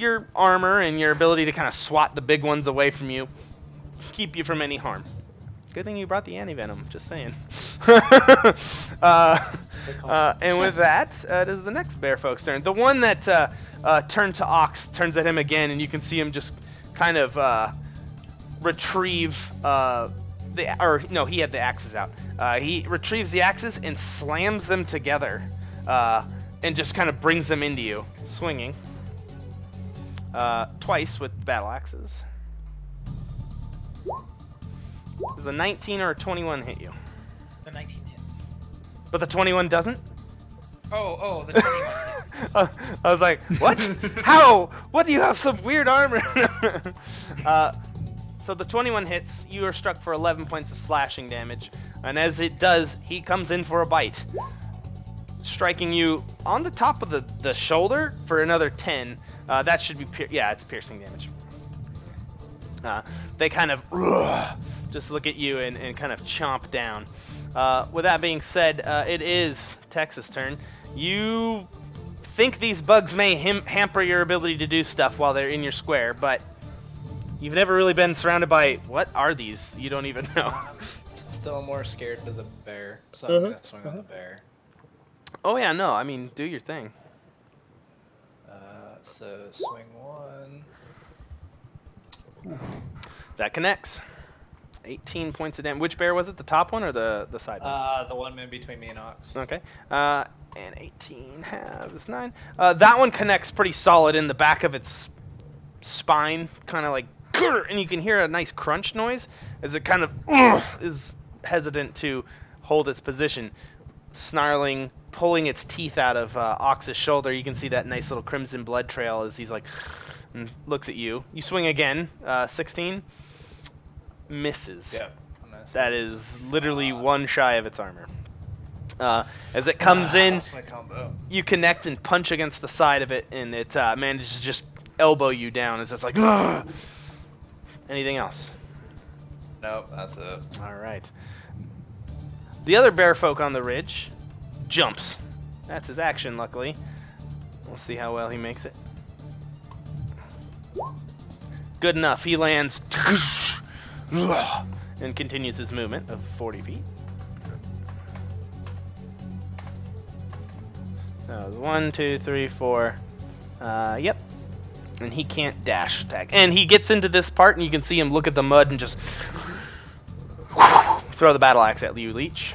your armor and your ability to kind of swat the big ones away from you keep you from any harm. Good thing you brought the anti-venom, just saying. And with that, it is the next bear folk's turn. The one that turned to Ox turns at him again, and you can see him just kind of retrieve he had the axes out. He retrieves the axes and slams them together, and just kind of brings them into you, swinging twice with battle axes. Does a 19 or a 21 hit you? The 19 hits. But the 21 doesn't? Oh, the 21 hits. I was like, what? How? What do you have some weird armor? So the 21 hits, you are struck for 11 points of slashing damage. And as it does, he comes in for a bite, striking you on the top of the shoulder for another 10. That should be, it's piercing damage. They kind of just look at you and kind of chomp down. With that being said, it is Tex's turn. You think these bugs may hamper your ability to do stuff while they're in your square, but you've never really been surrounded by, what are these? You don't even know. I'm still more scared of the bear, so I'm gonna swing on the bear. Oh yeah, no, I mean, do your thing. So swing one. That connects. 18 points of damage. Which bear was it? The top one or the side one? The one in between me and Ox. Okay. And 18 halves 9. That one connects pretty solid in the back of its spine, kind of like, and you can hear a nice crunch noise as it kind of is hesitant to hold its position, snarling, pulling its teeth out of Ox's shoulder. You can see that nice little crimson blood trail as he's like, and looks at you. You swing again. 16 misses. Yep. That is literally one shy of its armor. As it comes in, That's my combo. you connect and punch against the side of it, and it manages to just elbow you down as it's like, ugh! Anything else? Nope, that's it. All right. The other bear folk on the ridge jumps. That's his action, luckily. We'll see how well he makes it. Good enough. He lands and continues his movement of 40 feet. 1, 2, 3, 4. Yep. And he can't dash attack. And he gets into this part, and you can see him look at the mud and just throw the battle axe at you, Leech.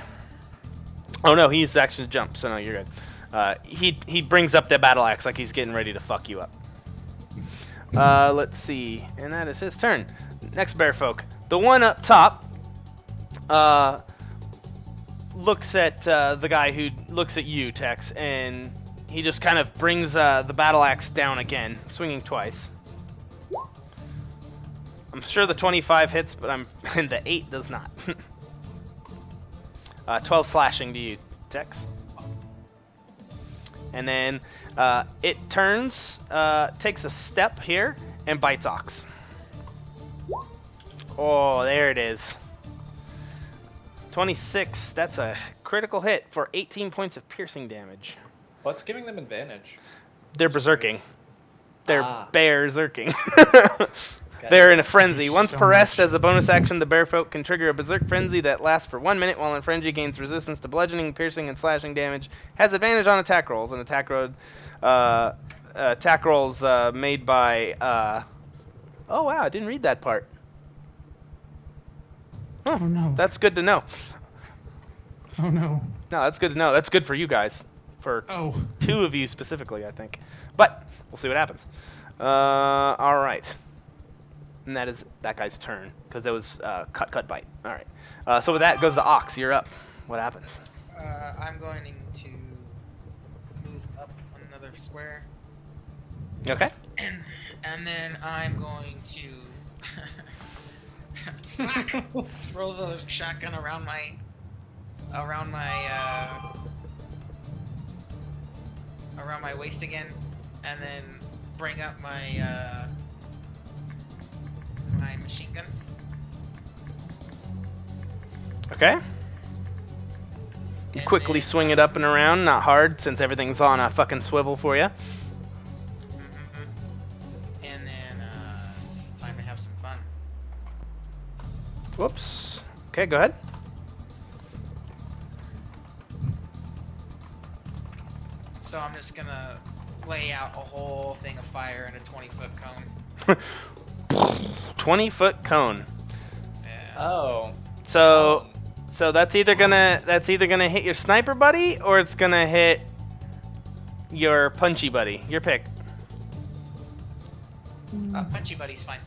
Oh no, he's action to jump, so no, you're good. He brings up the battle axe like he's getting ready to fuck you up. Let's see, and that is his turn. Next bear folk. The one up top looks at the guy who looks at you, Tex, and he just kind of brings the battle axe down again, swinging twice. I'm sure the 25 hits, but and the 8 does not. 12 slashing to you, Tex. And then it turns, takes a step here, and bites Ox. Oh, there it is. 26, that's a critical hit for 18 points of piercing damage. What's giving them advantage? They're berserking. They're bear-zerking. Gotcha. They're in a frenzy. Once per rest, as a bonus action, the bear folk can trigger a berserk frenzy that lasts for 1 minute while in frenzy, gains resistance to bludgeoning, piercing, and slashing damage. Has advantage on attack rolls. And attack rolls made by... oh wow, I didn't read that part. Oh no. That's good to know. Oh no. No, that's good to know. That's good for you guys. For Oh. 2 of you specifically, I think. But we'll see what happens. All right. And that is that guy's turn, because it was cut, bite. All right. So with that goes to Ox. You're up. What happens? I'm going to move up another square, Okay. and then I'm going to throw the shotgun around my waist again, and then bring up my my machine gun. Okay. You And quickly then, swing it up and around, not hard since everything's on a fucking swivel for you. Whoops. Okay, go ahead. So I'm just gonna lay out a whole thing of fire in a 20-foot cone. 20-foot cone. Yeah. Oh. So that's either gonna hit your sniper buddy or it's gonna hit your punchy buddy. Your pick. Punchy buddy's fine.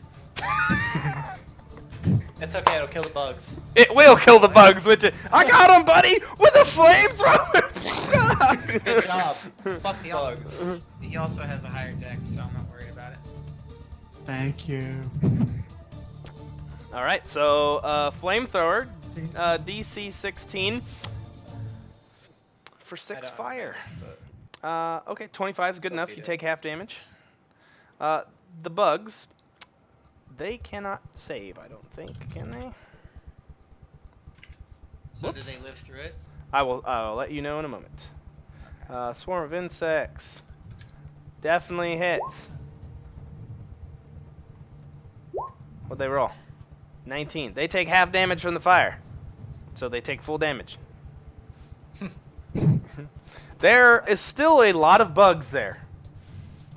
It's okay, it'll kill the bugs. It will kill the bugs, which I got him, buddy, with a flamethrower. Good job. Fuck He bugs. also, he also has a higher deck, so I'm not worried about it. Thank you. All right, so flamethrower, DC 16 for 6 fire. Okay, 25 is good enough. You take half damage. The bugs, they cannot save, I don't think, can they? So Whoops. do they live through it? I'll let you know in a moment. Swarm of insects definitely hits. What'd they roll? 19. They take half damage from the fire, so they take full damage. There is still a lot of bugs there,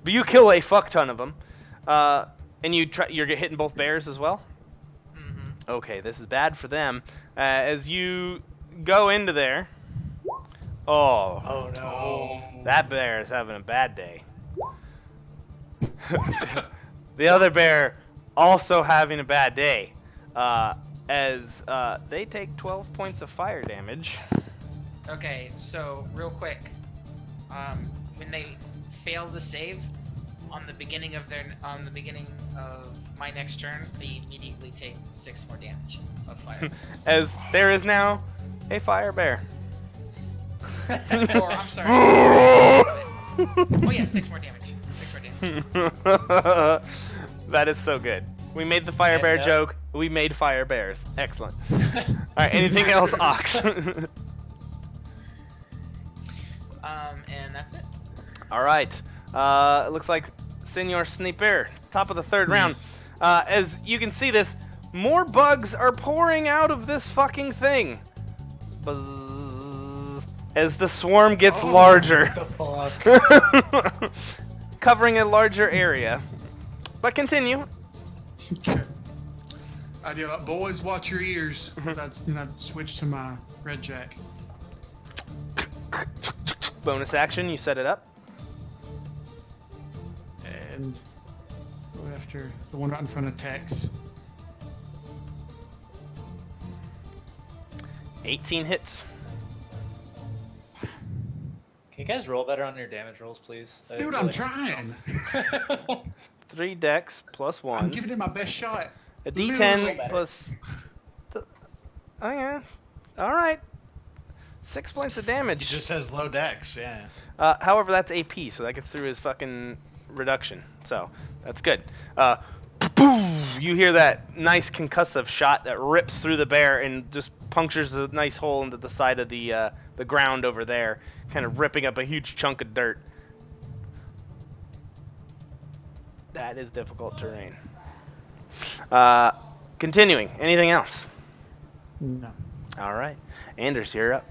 but you kill a fuck ton of them. And you're hitting both bears as well? Mm-hmm. Okay, this is bad for them. As you go into there... Oh, no. that bear is having a bad day. The other bear also having a bad day. As they take 12 points of fire damage. Okay, so real quick, when they fail the save on the beginning of my next turn, they immediately take 6 more damage of fire. As there is now a fire bear. Or I'm sorry. Oh yeah, 6 more damage. 6 more damage. That is so good. We made the fire bear joke. We made fire bears. Excellent. All right. Anything else, Ox? And that's it. All right. It looks like Senor Sniper, top of the 3rd round. As you can see this, more bugs are pouring out of this fucking thing. Buzz. As the swarm gets larger. What the fuck? Covering a larger area. But continue. Okay. I do like, boys, watch your ears. 'Cause I switched to my red jack. Bonus action, you set it up. And go after the one right in front of Tex. 18 hits. Can you guys roll better on your damage rolls, please? Dude, I'm trying. 3 dex plus 1. I'm giving it my best shot. A Literally d10 better. plus... Oh yeah. Alright. 6 points of He damage. just has low dex, yeah. However, that's AP, so that gets through his fucking reduction. So, that's good. You hear that nice concussive shot that rips through the bear and just punctures a nice hole into the side of the ground over there, kind of ripping up a huge chunk of dirt. That is difficult terrain. Continuing. Anything else? No. All right. Anders, you're up.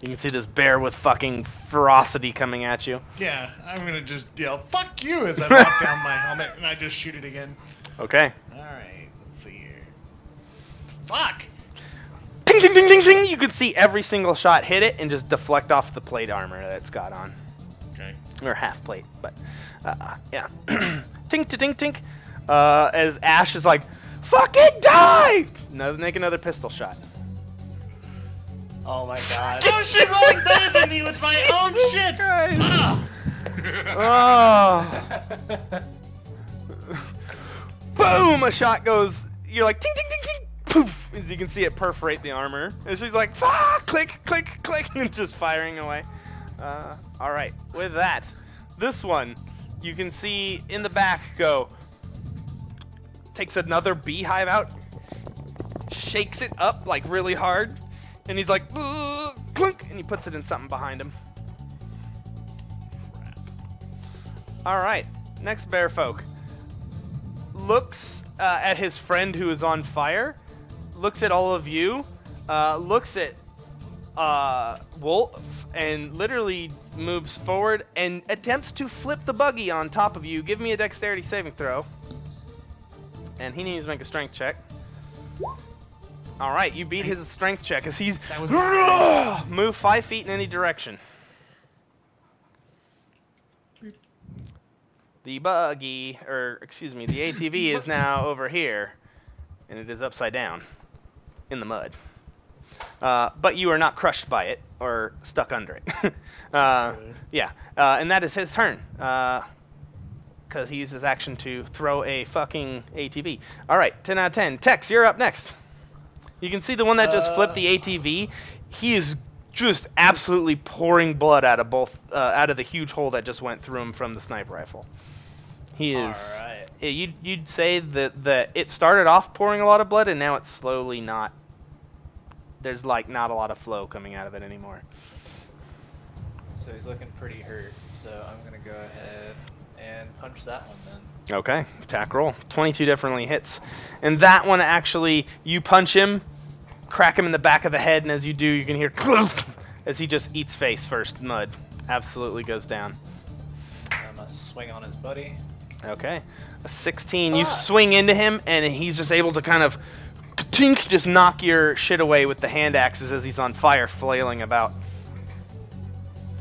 You can see this bear with fucking ferocity coming at you. Yeah, I'm gonna just yell, "Fuck you!" as I knock down my helmet and I just shoot it again. Okay. Alright, let's see here. Fuck! Ding, ding, ding, ding, ding. You can see every single shot hit it and just deflect off the plate armor that it's got on. Okay. Or half plate, but yeah. Tink to tink tink. As Ash is like, fucking die! No, make another pistol shot. Oh my god. How is she rolling better than me with my own shit? Ah! Oh. Boom! A shot goes. You're like, ting, ting, ting, ting. Poof! As you can see it perforate the armor. And she's like, ah! Click, click, click, and just firing away. All right. With that, this one, you can see in the back go. Takes another beehive out, shakes it up like really hard, and he's like, clunk, and he puts it in something behind him. Crap. All right, next bear folk looks at his friend who is on fire, looks at all of you, looks at Wolf, and literally moves forward and attempts to flip the buggy on top of you. Give me a dexterity saving throw. And he needs to make a strength check. All right, you beat his strength check as he's That was move 5 feet in any direction. The buggy, or excuse me, the ATV is now over here, and it is upside down in the mud. But you are not crushed by it or stuck under it. Yeah, and that is his turn. Because he uses action to throw a fucking ATV. All right, 10 out of 10. Tex, you're up next. You can see the one that just flipped the ATV. He is just absolutely pouring blood out of the huge hole that just went through him from the sniper rifle. He is. All right. You'd say that it started off pouring a lot of blood, and now it's slowly not. There's like not a lot of flow coming out of it anymore. So he's looking pretty hurt. So I'm gonna go ahead and punch that one then. Okay, attack roll. 22 definitely hits. And that one actually, you punch him, crack him in the back of the head, and as you do, you can hear as he just eats face first. Mud absolutely goes down. I'm gonna swing on his buddy. Okay, a 16. You swing into him, and he's just able to kind of tink, just knock your shit away with the hand axes as he's on fire, flailing about.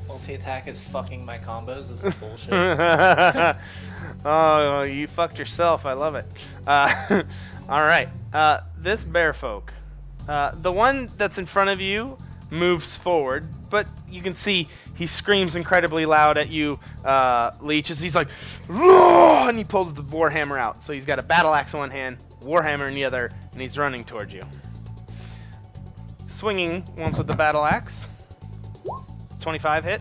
Multi-attack is fucking my combos. This is bullshit. Oh, you fucked yourself. I love it. All right. This bear folk. The one that's in front of you moves forward, but you can see he screams incredibly loud at you, Leech, as he's like, "Roar!" and he pulls the warhammer out. So he's got a battle axe in one hand, warhammer in the other, and he's running towards you. Swinging once with the battle axe. 25 hit.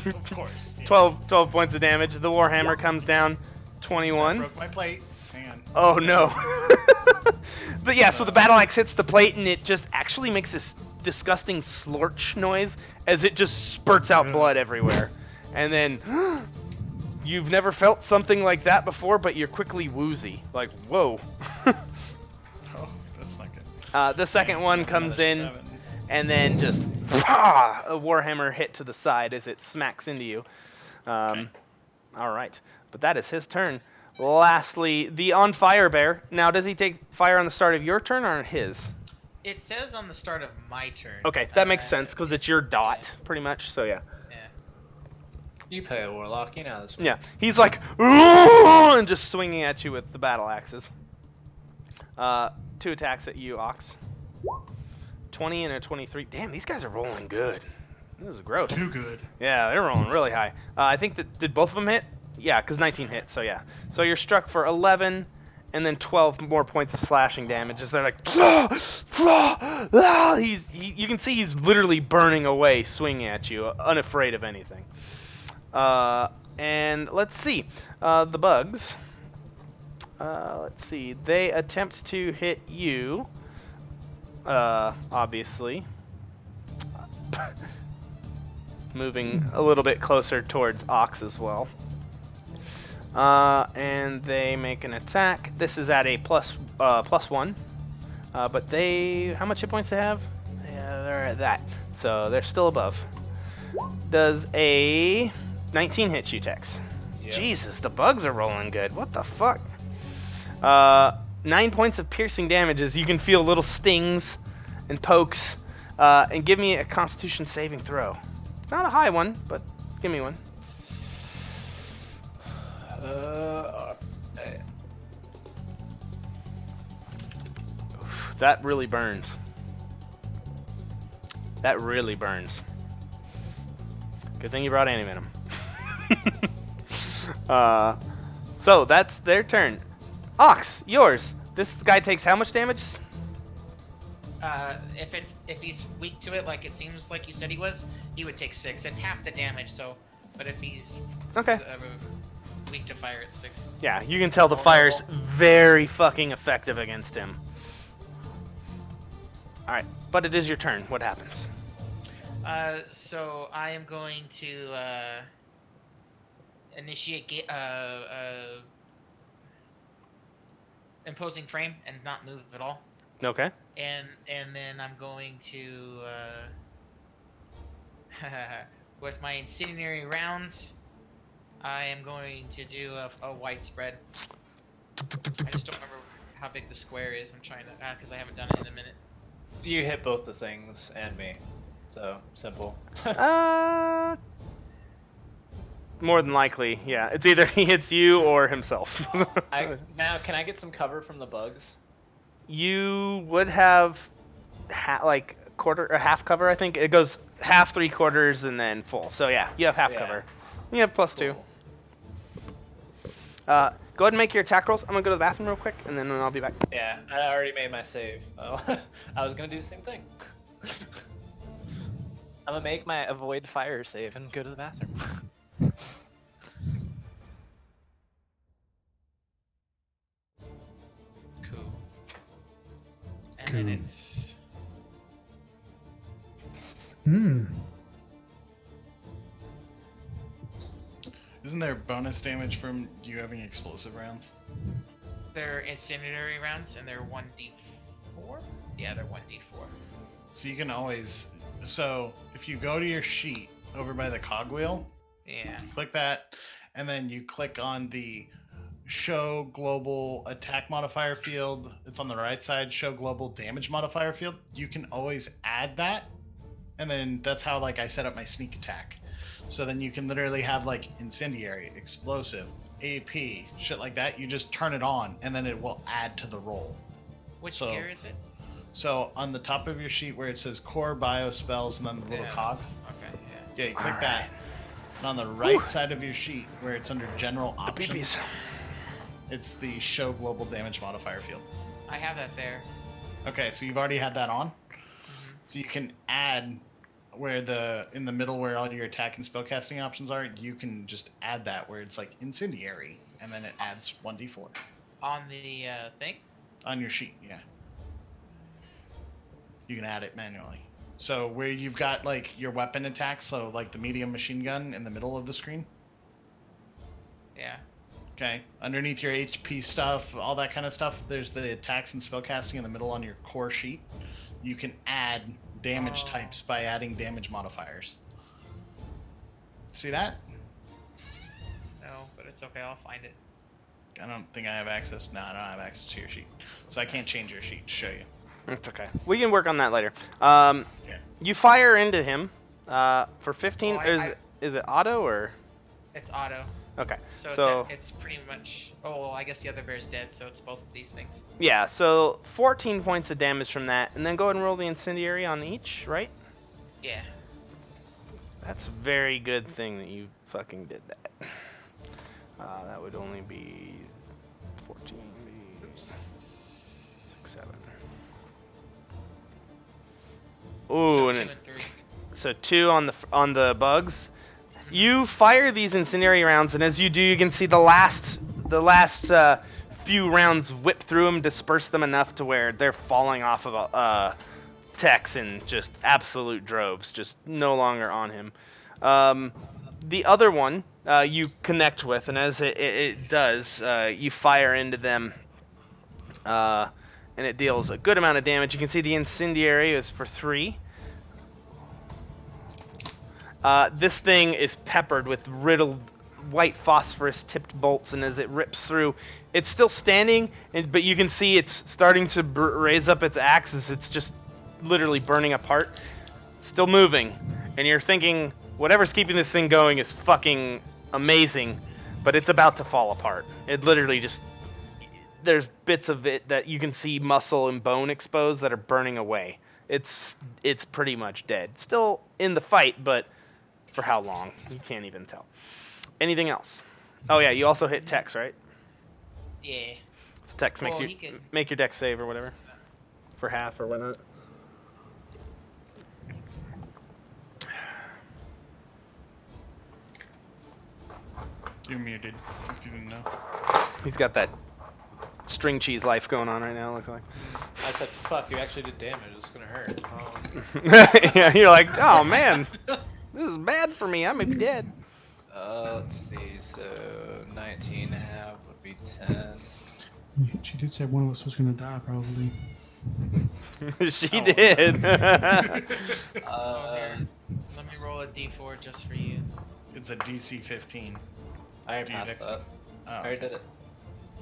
Of course. Yeah. 12 points of damage. The warhammer comes down. 21. Broke my plate. Hang on. Oh no. But yeah, so the battle axe hits the plate and it just actually makes this disgusting slorch noise as it just spurts out blood everywhere. And then you've never felt something like that before, but you're quickly woozy. Like, whoa. Oh, that's not good. The second one comes in. Another 7. And then just a warhammer hit to the side as it smacks into you. Okay. All right, but that is his turn. Lastly, the on fire bear. Now, does he take fire on the start of your turn or on his? It says on the start of my turn. Okay, that makes sense because it's your dot, pretty much. So yeah. Yeah. You play a warlock, you know this. Yeah, he's like, "Ooh," and just swinging at you with the battle axes. 2 attacks at you, Ox. 20 and a 23. Damn, these guys are rolling good. This is gross. Too good. Yeah, they're rolling really high. I think that, did both of them hit? Yeah, because 19 hit, so yeah. So you're struck for 11, and then 12 more points of slashing damage. As they're like, you can see he's literally burning away, swinging at you, unafraid of anything. And let's see, the bugs. Let's see, they attempt to hit you. Obviously. Moving a little bit closer towards Ox as well. And they make an attack. This is at a plus 1. But how much hit points they have? Yeah, they're at that. So they're still above. Does a 19 hit you, Tex? Yep. Jesus, the bugs are rolling good. What the fuck? 9 points of piercing damage as you can feel little stings and pokes. And give me a Constitution saving throw. It's not a high one, but give me one. That really burns. That really burns. Good thing you brought Animatum. So that's their turn. Ox, yours. This guy takes how much damage? If he's weak to it, like it seems like you said he was, he would take 6. It's half the damage. So, but if he's Okay. weak to fire, it's 6. Yeah, you can tell the fire's very fucking effective against him. Alright, but it is your turn. What happens? So I am going to initiate imposing frame and not move at all. Okay. And then I'm going to with my incendiary rounds, I am going to do a widespread. I just don't remember how big the square is. I'm trying to because I haven't done it in a minute. You hit both the things and me, so simple. More than likely, yeah. It's either he hits you or himself. Now, can I get some cover from the bugs? You would have like quarter or half cover, I think. It goes half, 3/4, and then full. So yeah, you have half Yeah. cover. You have +2. Cool. Go ahead and make your attack rolls. I'm gonna go to the bathroom real quick, and then I'll be back. Yeah, I already made my save. Oh, I was gonna do the same thing. I'm gonna make my avoid fire save and go to the bathroom. Cool. And Cool. then it's Isn't there bonus damage from you having explosive rounds? they're incendiary rounds and they're 1d4. Yeah, they're 1d4. So you can always. So if you go to your sheet over by the cogwheel, Yeah. click that, and then you click on the show global attack modifier field. It's on the right side. Show global damage modifier field. You can always add that, and then that's how like I set up my sneak attack. So then you can literally have like incendiary, explosive, AP, shit like that. You just turn it on, and then it will add to the roll. Which So- gear is it? So on the top of your sheet where it says core bio spells and then the little Yeah, cog, that's- Okay, yeah. yeah, you click Alright. that. And on the right side of your sheet where it's under general options, it's the show global damage modifier field. I have that there. Okay, so you've already had that on. Mhm. So you can add where in the middle where all your attack and spellcasting options are, you can just add that where it's like incendiary, and then it adds 1d4 On the thing? on your sheet. Yeah, you can add it manually. So where you've got like your weapon attacks, so like the medium machine gun in the middle of the screen. Yeah. Okay, underneath your HP stuff, all that kind of stuff, there's the attacks and spellcasting in the middle on your core sheet. You can add damage Oh. types by adding damage modifiers. See that? No, but it's okay. I'll find it. I don't think I have access. No, I don't have access to your sheet. So I can't change your sheet to show you. It's okay. We can work on that later. Yeah. You fire into him for 15. Oh, Is it auto or? It's auto. Okay. So, So it's pretty much. Oh, well, I guess the other bear's dead, so it's both of these things. yeah, so 14 points of damage from that, and then go ahead and roll the incendiary on each, right? Yeah. That's a very good thing that you fucking did that. That would only be 14, 6, 7. Ooh, So and 2 it, and 3. so 2 on the bugs. You fire these incendiary rounds, and as you do, you can see the last few rounds whip through them, disperse them enough to where they're falling off of Tex in just absolute droves, just no longer on him. The other one you connect with, and as it does, you fire into them, and it deals a good amount of damage. You can see the incendiary is for 3. This thing is peppered with riddled white phosphorus tipped bolts, and as it rips through, it's still standing, but you can see it's starting to raise up its axis. It's just literally burning apart, still moving, and you're thinking whatever's keeping this thing going is fucking amazing, but it's about to fall apart. It literally just, there's bits of it that you can see muscle and bone exposed that are burning away. It's pretty much dead. Still in the fight, but for how long? You can't even tell. Anything else? Oh yeah, you also hit Tex, right? Yeah. So Tex makes Well, you he can- make your dex save or whatever for half or whatnot. You're muted, if you didn't know. He's got that string cheese life going on right now. Looks like. I said, fuck, you actually did damage. It's gonna hurt. Yeah, you're like, oh man, this is bad for me. I may be dead. Let's see. So 19 half would be 10. She did say one of us was gonna die, probably. She Oh. did. Oh, here. Let me roll a d4 just for you. It's a DC 15. I already Do you passed next that. one? Oh, I already okay. did it.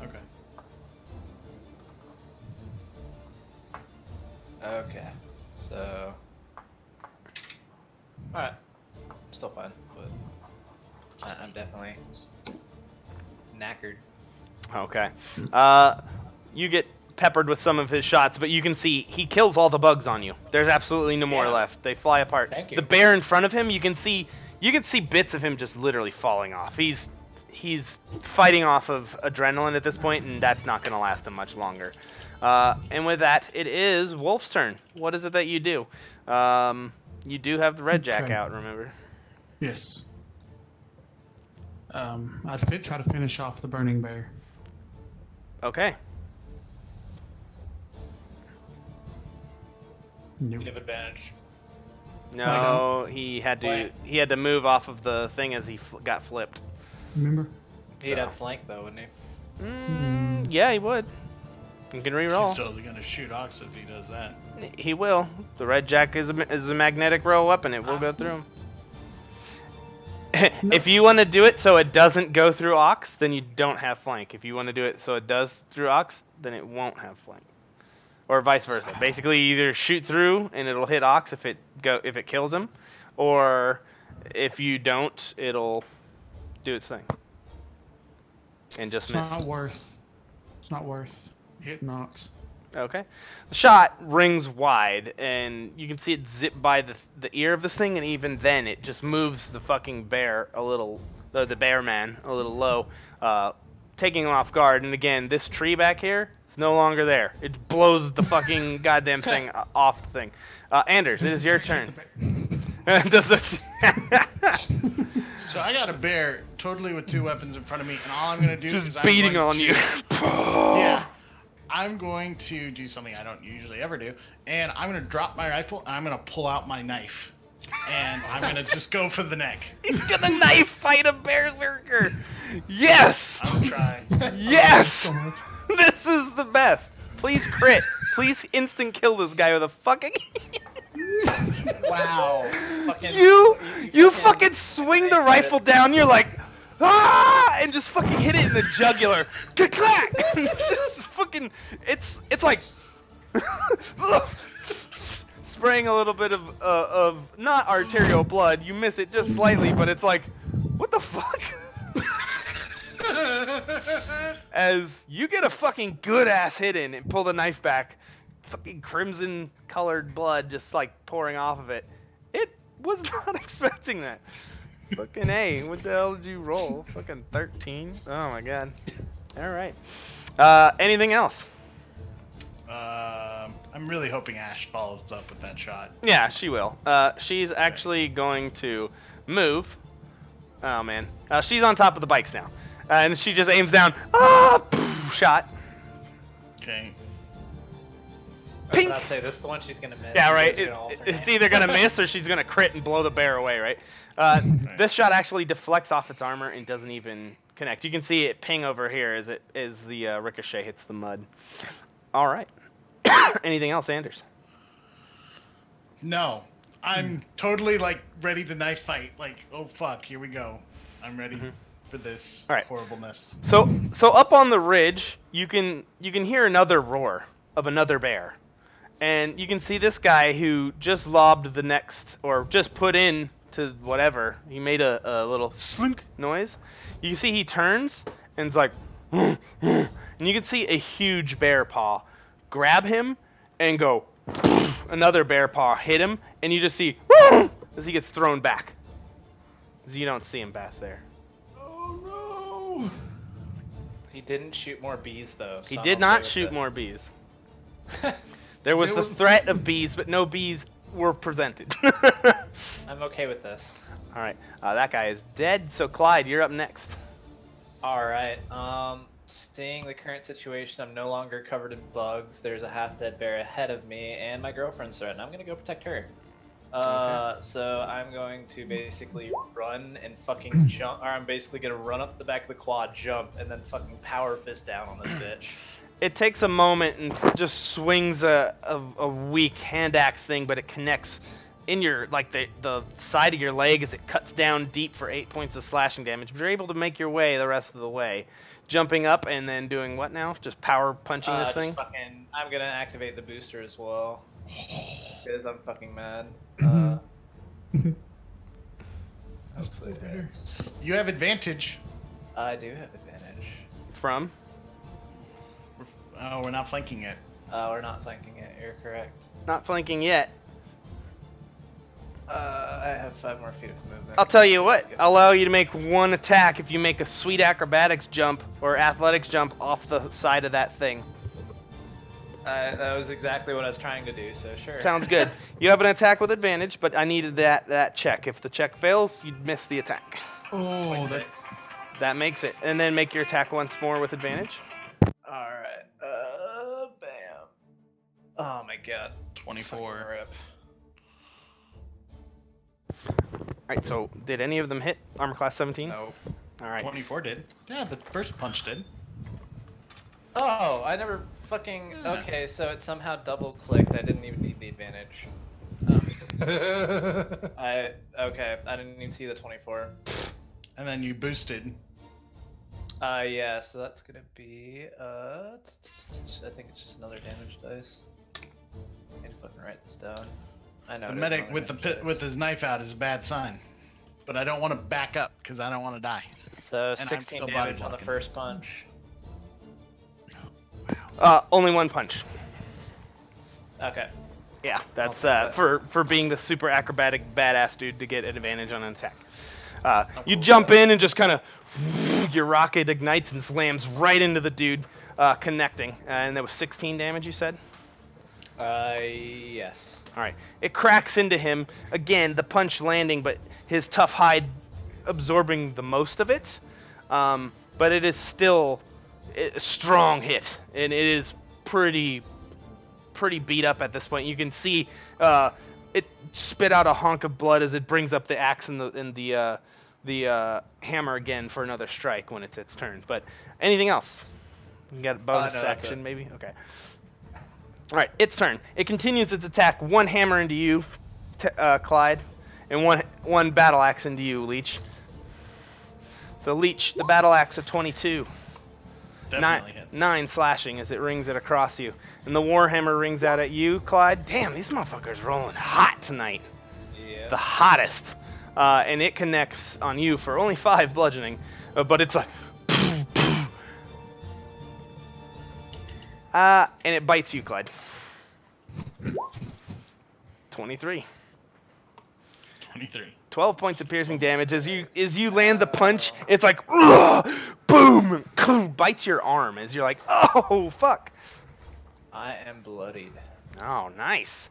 Okay. Okay, so. Alright. I'm still fine, but. I'm definitely. knackered. Okay. You get peppered with some of his shots, but you can see he kills all the bugs on you. There's absolutely no more Yeah. left. They fly apart. Thank you. The bear in front of him, you can see bits of him just literally falling off. He's fighting off of adrenaline at this point, and that's not going to last him much longer. And with that, it is Wolf's turn. What is it that you do? You do have the red jack Okay. out, remember? Yes. I'd try to finish off the burning bear. Okay. Nope. You have advantage. No, he had Why? to move off of the thing as he got flipped. Remember? He'd So. have flank though, wouldn't he? Yeah, he would. You can He's re-roll. totally gonna shoot Ox if he does that. He will. The red jack is a magnetic roll weapon. It will go through him. If you want to do it so it doesn't go through Ox, then you don't have flank. If you want to do it so it does through Ox, then it won't have flank. Or vice versa. Basically, you either shoot through and it'll hit Ox if it kills him, or if you don't, it'll do its thing and just It's miss. not worth. It's not worth hitting Ox. Okay. The shot rings wide, and you can see it zip by the ear of this thing, and even then, it just moves the fucking bear a little, the bear man a little low, taking him off guard. And again, this tree back here is no longer there. It blows the fucking goddamn thing off the thing. Anders, it is your turn. Does it? So I got a bear totally with 2 weapons in front of me, and all I'm gonna do is Just I'm beating going on to- you. Yeah. I'm going to do something I don't usually ever do, and I'm gonna drop my rifle and I'm gonna pull out my knife, and I'm gonna just go for the neck. He's gonna knife fight a berserker. Yes. I'm gonna try. Yes. So much. This is the best. Please crit. Please instant kill this guy with a fucking. Wow. Fucking, You fucking swing the rifle down. You're like, ah, and just fucking hit it in the jugular. Clack. Just fucking. It's like spraying a little bit of not arterial blood. You miss it just slightly, but it's like, what the fuck? As you get a fucking good ass hit in and pull the knife back, fucking crimson colored blood just like pouring off of it. It was not expecting that. Fucking A, what the hell did you roll? Fucking 13? Oh my god. Alright. Anything else? I'm really hoping Ash follows up with that shot. Yeah, she will. She's actually going to move. Oh man. She's on top of the bikes now. And she just aims down. Ah! Poof, shot. Okay. Pink! I'd say this is the one she's gonna miss. Yeah, right. She's gonna alternate. It's either gonna miss or she's gonna crit and blow the bear away, right? This shot actually deflects off its armor and doesn't even connect. You can see it ping over here as the ricochet hits the mud. All right. Anything else, Anders? No. I'm totally like ready to knife fight. Like, oh fuck, here we go. I'm ready for this All right. horribleness. So up on the ridge, you can hear another roar of another bear, and you can see this guy who just lobbed the next, or just put in to whatever. He made a little slink noise. You can see he turns and it's like, and you can see a huge bear paw grab him and go. Another bear paw hit him, and you just see as he gets thrown back. As you don't see him past there. Oh no! He didn't shoot more bees though. He so did I'm not okay shoot with more bees. There was There the was- threat of bees, but no bees were presented. it. I'm okay with this. All right, that guy is dead. So Clyde, you're up next. All right. Seeing the current situation, I'm no longer covered in bugs. There's a half-dead bear ahead of me, and my girlfriend's threatened. I'm gonna go protect her. So I'm going to basically run and fucking jump, or I'm basically gonna run up the back of the quad, jump, and then fucking power fist down on this bitch. it takes a moment and just swings a weak hand axe thing, but it connects in your the side of your leg as it cuts down deep for 8 points of slashing damage. But you're able to make your way the rest of the way, jumping up and then doing what now? Just power punching this thing. I'm gonna activate the booster as well because I'm fucking mad. Hopefully it hits. You have advantage. I do have advantage. From? Oh, we're not flanking it. We're not flanking it. You're correct. Not flanking yet. I have 5 more feet of movement. I'll tell you what. I'll allow you to make one attack if you make a sweet acrobatics jump or athletics jump off the side of that thing. That was exactly what I was trying to do, so sure. Sounds good. You have an attack with advantage, but I needed that check. If the check fails, you'd miss the attack. Oh, 26. That makes it. And then make your attack once more with advantage. Alright. Bam. Oh my god. 24. Fucking rip. Alright, so did any of them hit armor class 17? No. Alright. 24 did. Yeah, the first punch did. Oh, I never fucking... Yeah. Okay, so it somehow double clicked. I didn't even need the advantage. Okay, I didn't even see the 24. And then you boosted. Yeah, so that's gonna be, I think it's just another damage dice. I need to fucking write this down. I know. The it is medic another with the damage pit, with his knife out is a bad sign. But I don't want to back up because I don't want to die. dice. So I'm 16 still body damage on the blocking. first punch. Only one punch. Okay. Yeah, that's Okay. for being the super acrobatic badass dude to get an advantage on an attack. You jump in and just kind of your rocket ignites and slams right into the dude, connecting. And that was 16 damage, you said? Yes. All right. It cracks into him again. The punch landing, but his tough hide absorbing the most of it. But it is still a strong hit, and it is pretty beat up at this point. You can see it spit out a honk of blood as it brings up the axe and the hammer again for another strike when it's its turn. But anything else? You got a bonus no, that's action, it. maybe? Okay. All right, its turn. It continues its attack. One hammer into you, Clyde, and one battle axe into you, Leech. So Leech, the battle axe of 22. Definitely hits. 9 slashing as it rings it across you. And the warhammer rings out at you, Clyde. Damn, these motherfuckers rolling hot tonight. Yeah. The hottest. And it connects on you for only 5 bludgeoning. But it's like... and it bites you, Clyde. 23. 23. 12 points of piercing damage. As you land the punch, it's like... boom! Bites your arm as you're like, oh, fuck. I am bloodied. Oh, nice.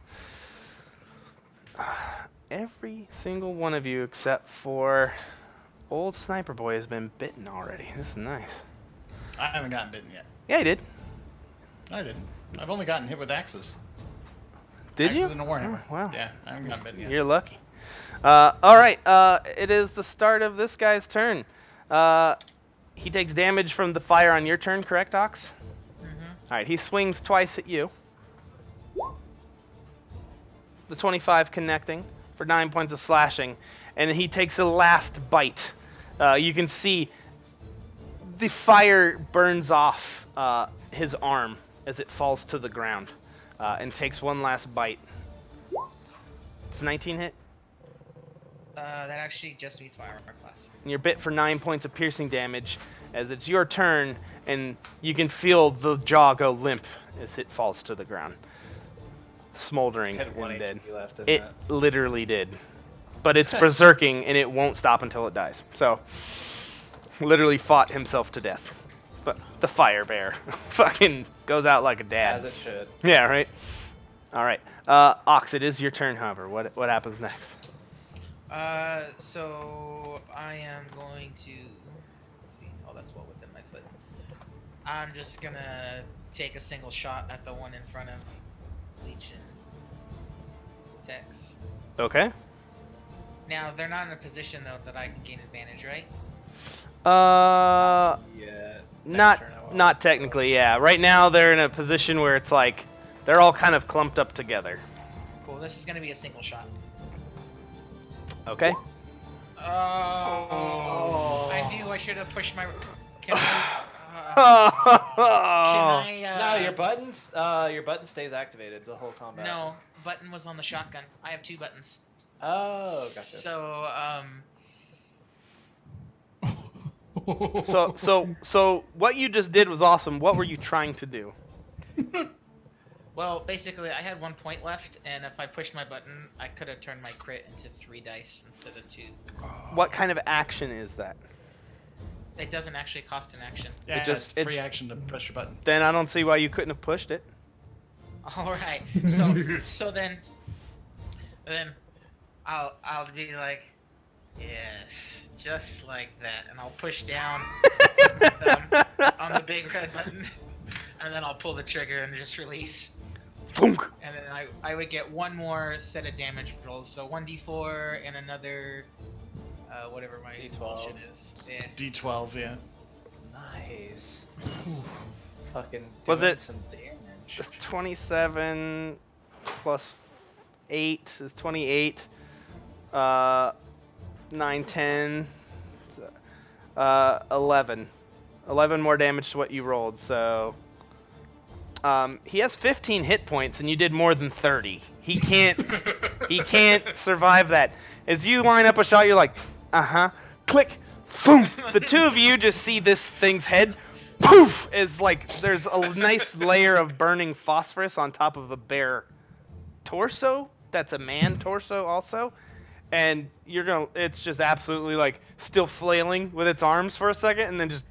Every single one of you except for old Sniper Boy has been bitten already. This is nice. I haven't gotten bitten yet. Yeah, he did. I didn't. I've only gotten hit with axes. Did axes you? and a warhammer. Oh, wow. Yeah, I haven't gotten bitten yet. You're lucky. Alright, it is the start of this guy's turn. He takes damage from the fire on your turn, correct, Ox? Mm-hmm. Alright, he swings twice at you. The 25 connecting for 9 points of slashing. And he takes a last bite. You can see the fire burns off his arm as it falls to the ground. And takes one last bite. It's 19 hit. That actually just meets my armor class. And you're bit for 9 points of piercing damage as it's your turn, and you can feel the jaw go limp as it falls to the ground. Smoldering Had 1 and dead. HP left in It that. literally did. But it's berserking, and it won't stop until it dies. So, literally fought himself to death. But the fire bear fucking goes out like a dad. As it should. Yeah, right? Alright. Ox, it is your turn, however. What happens next? So I am going to, let's see, oh, that's well within my foot. I'm just gonna take a single shot at the one in front of Leech and Tex. Okay. Now, they're not in a position, though, that I can gain advantage, right? Yeah. Next Not turn I Not technically, yeah. Right now they're in a position where it's like they're all kind of clumped up together. Cool. This is gonna be a single shot. Okay. Oh. I knew I should have pushed my. Can I? No, your button stays activated the whole combat. No, button was on the shotgun. I have 2 buttons. Oh, gotcha. So what you just did was awesome. What were you trying to do? Well, basically, I had 1 point left, and if I pushed my button, I could have turned my crit into 3 dice instead of 2. What kind of action is that? It doesn't actually cost an action. Yeah, it's it's free action to push your button. Then I don't see why you couldn't have pushed it. All right. So then I'll be like, yes, just like that, and I'll push down on the big red button, and then I'll pull the trigger and just release. Thunk. And then I would get 1 more set of damage rolls, so 1d4 and another whatever my D12. bullshit is. Yeah. D12, yeah. Nice. Fucking Was doing it- some damage. 27 plus 8 is 28. 9, 10, 11. 11 more damage to what you rolled, so... he has 15 hit points, and you did more than 30. He can't survive that. As you line up a shot, you're like, click, boom. The 2 of you just see this thing's head, poof, is like, there's a nice layer of burning phosphorus on top of a bare torso. That's a man torso also. And it's just absolutely like still flailing with its arms for a second, and then just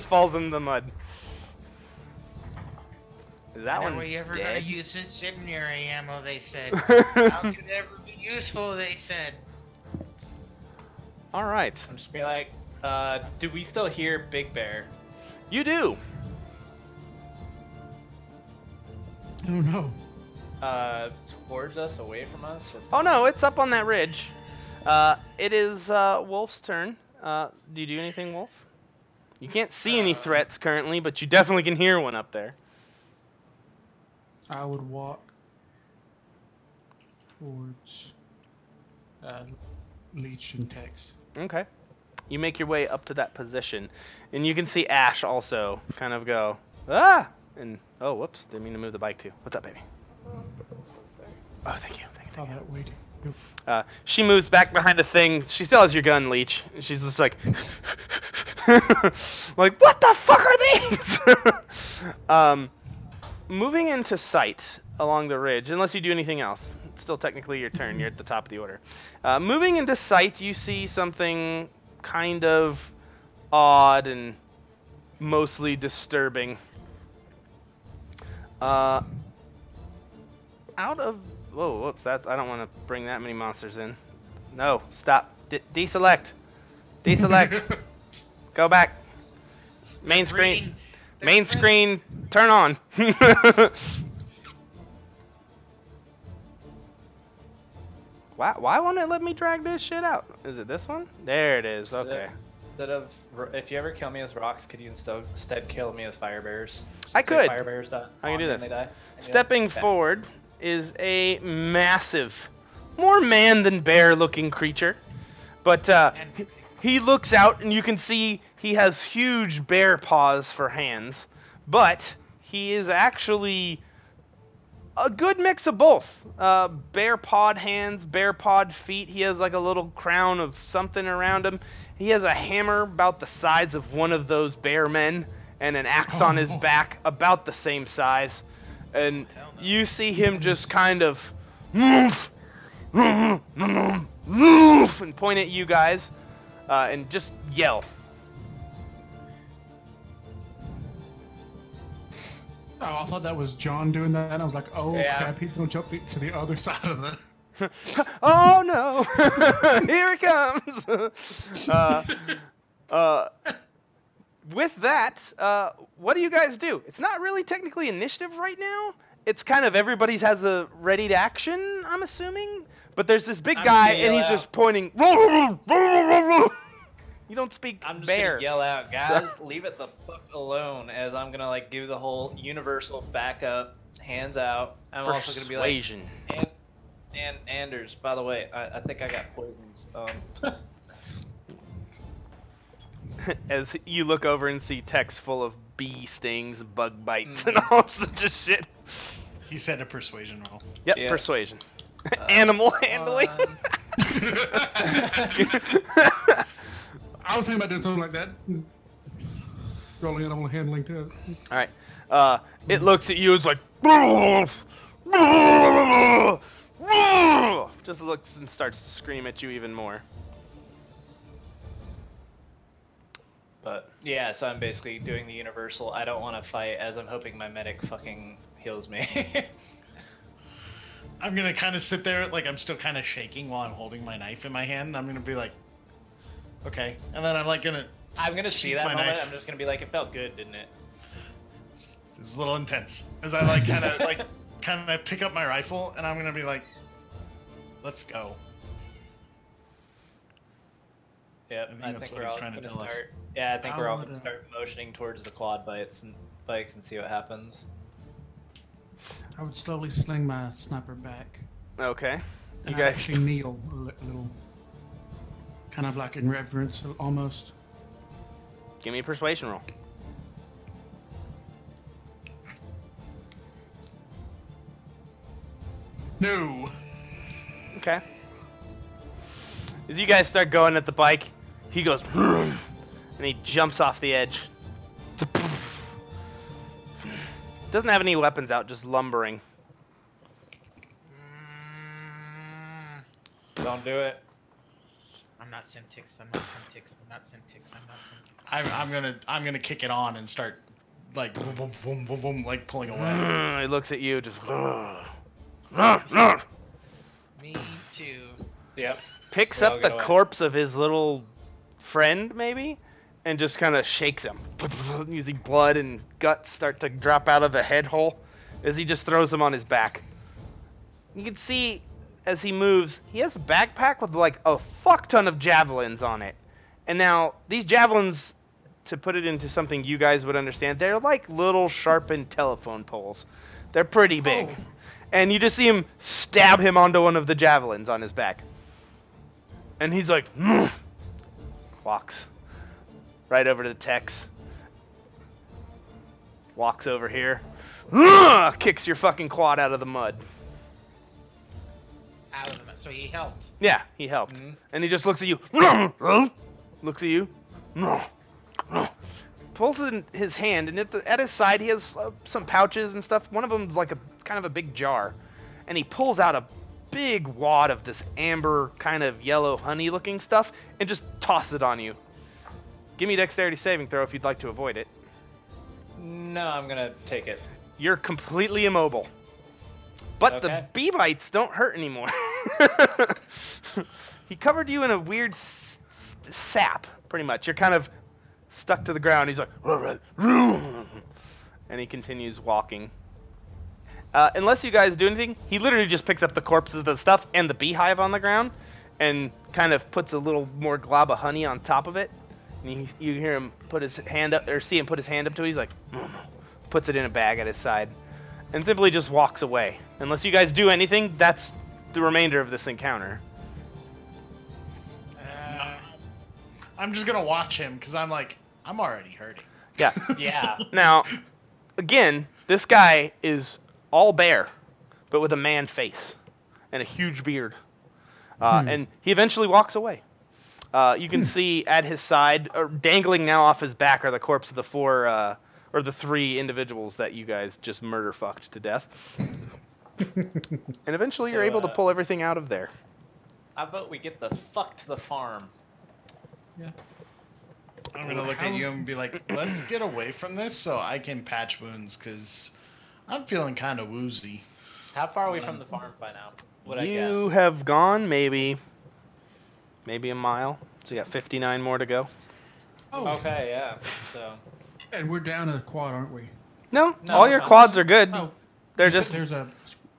falls in the mud. Is that When one are we ever dead? gonna use incendiary ammo? They said. How could it ever be useful? They said. All right, I'm just being like, do we still hear Big Bear? you do. Oh no. Towards us, away from us? What's Oh no, it's up on that ridge. It is Wolf's turn. Do you do anything, Wolf? You can't see any threats currently, but you definitely can hear one up there. I would walk towards Leech and Tex. Okay. You make your way up to that position, and you can see Ash also kind of go, ah! And, oh, whoops, didn't mean to move the bike too. What's up, baby? Oh, thank you. Saw that waiting. She moves back behind the thing. She still has your gun, Leech. And she's just like, like, what the fuck are these? Moving into sight along the ridge, unless you do anything else. It's still technically your turn. You're at the top of the order. Moving into sight, you see something kind of odd and mostly disturbing. Out of... Whoa, whoops, I don't want to bring that many monsters in. No, stop. Deselect. Deselect. Go back. Main screen. Main screen, turn on. Why won't it let me drag this shit out? Is it this one? There it is, okay. Instead of, if you ever kill me with rocks, could you instead kill me with fire bears? I could. Fire bears die. I can do this. They die. Stepping Okay. forward is a massive, more man than bear looking creature. But he looks out and you can see he has huge bear paws for hands. But he is actually a good mix of both. Bear pawed hands, bear pawed feet. He has like a little crown of something around him. He has a hammer about the size of one of those bear men and an axe on his back about the same size. And you see him just kind of move and point at you guys and just yell. Oh, I thought that was John doing that, and I was like, oh Yeah. crap, he's gonna jump to the other side of it. Oh no! Here it comes! With that, what do you guys do? It's not really technically initiative right now. It's kind of everybody's has a ready to action, I'm assuming. But there's this big I'm guy, gonna and yell he's out. just pointing. You don't speak I'm just bear. gonna yell out, guys, leave it the fuck alone. As I'm gonna like give the whole universal backup, hands out. I'm also gonna be like, Persuasion. and Anders, by the way, I think I got poisoned. As you look over and see text full of bee stings, bug bites, and all sorts of shit. He said a persuasion roll. Yep, Yeah. persuasion. Animal handling. I was thinking about doing something like that. Rolling animal handling too. All right. It looks at you. It's like just looks and starts to scream at you even more. But yeah, so I'm basically doing the universal. I don't want to fight, as I'm hoping my medic fucking heals me. I'm gonna kind of sit there, like I'm still kind of shaking while I'm holding my knife in my hand. I'm gonna be like, okay, and then I'm like gonna. I'm gonna see sheath that my moment. knife. I'm just gonna be like, it felt good, didn't it? It was a little intense. As I like kind of pick up my rifle, and I'm gonna be like, let's go. Yep, think I that's think what we're he's all trying to gonna tell us. start. Yeah, I think I we're all would, gonna start motioning towards the quad bikes and see what happens. I would slowly sling my sniper back. Okay. You And I guys. actually kneel a little. Kind of like in reverence, almost. Give me a persuasion roll. No. Okay. As you guys start going at the bike, he goes and he jumps off the edge. Doesn't have any weapons out, just lumbering. Don't do it. I'm not Simtix. I'm not Simtix. I'm not Simtix. I'm not Simtix. I'm gonna kick it on and start like boom boom boom boom boom like pulling away. He looks at you, just Me too. Yep. picks We all up the get away. corpse of his little friend, maybe, and just kind of shakes him. Using blood and guts start to drop out of the head hole as he just throws him on his back. You can see as he moves, he has a backpack with like a fuck ton of javelins on it. And now these javelins, to put it into something you guys would understand, they're like little sharpened telephone poles. They're pretty big. Oh. And you just see him stab him onto one of the javelins on his back. And he's like, walks right over to the Tex. Walks over here. Kicks your fucking quad out of the mud. Out of the mud. So he helped. Yeah, he helped. Mhm. And he just looks at you. Looks at you. Pulls in his hand, and at his side he has some pouches and stuff. One of them's like a kind of a big jar. And he pulls out a big wad of this amber kind of yellow honey looking stuff and just tosses it on you. Give me a dexterity saving throw if you'd like to avoid it. No, I'm gonna take it. You're completely immobile. But the Okay. bee bites don't hurt anymore. He covered you in a weird sap, pretty much. You're kind of stuck to the ground. He's like, and he continues walking. Unless you guys do anything, he literally just picks up the corpses of the stuff and the beehive on the ground and kind of puts a little more glob of honey on top of it. And you hear him put his hand up, or see him put his hand up to it. He's like, puts it in a bag at his side and simply just walks away. Unless you guys do anything, that's the remainder of this encounter. I'm just gonna watch him because I'm like, I'm already hurting. Yeah. Yeah. Now, again, this guy is all bear, but with a man face and a huge beard. And he eventually walks away. You can see at his side, or dangling now off his back, are the corpse of the or the three individuals that you guys just murder fucked to death. And eventually you're So, able to pull everything out of there. How about we get the fuck to the farm? Yeah. I'm gonna look at you and be like, let's get away from this so I can patch wounds because I'm feeling kind of woozy. How far are we from the farm by now? Would I You guess? have gone maybe a mile. So you got 59 more to go. Oh. Okay, yeah. So And we're down a quad, aren't we? No, No, all your no. quads are good. Oh. They're just There's a.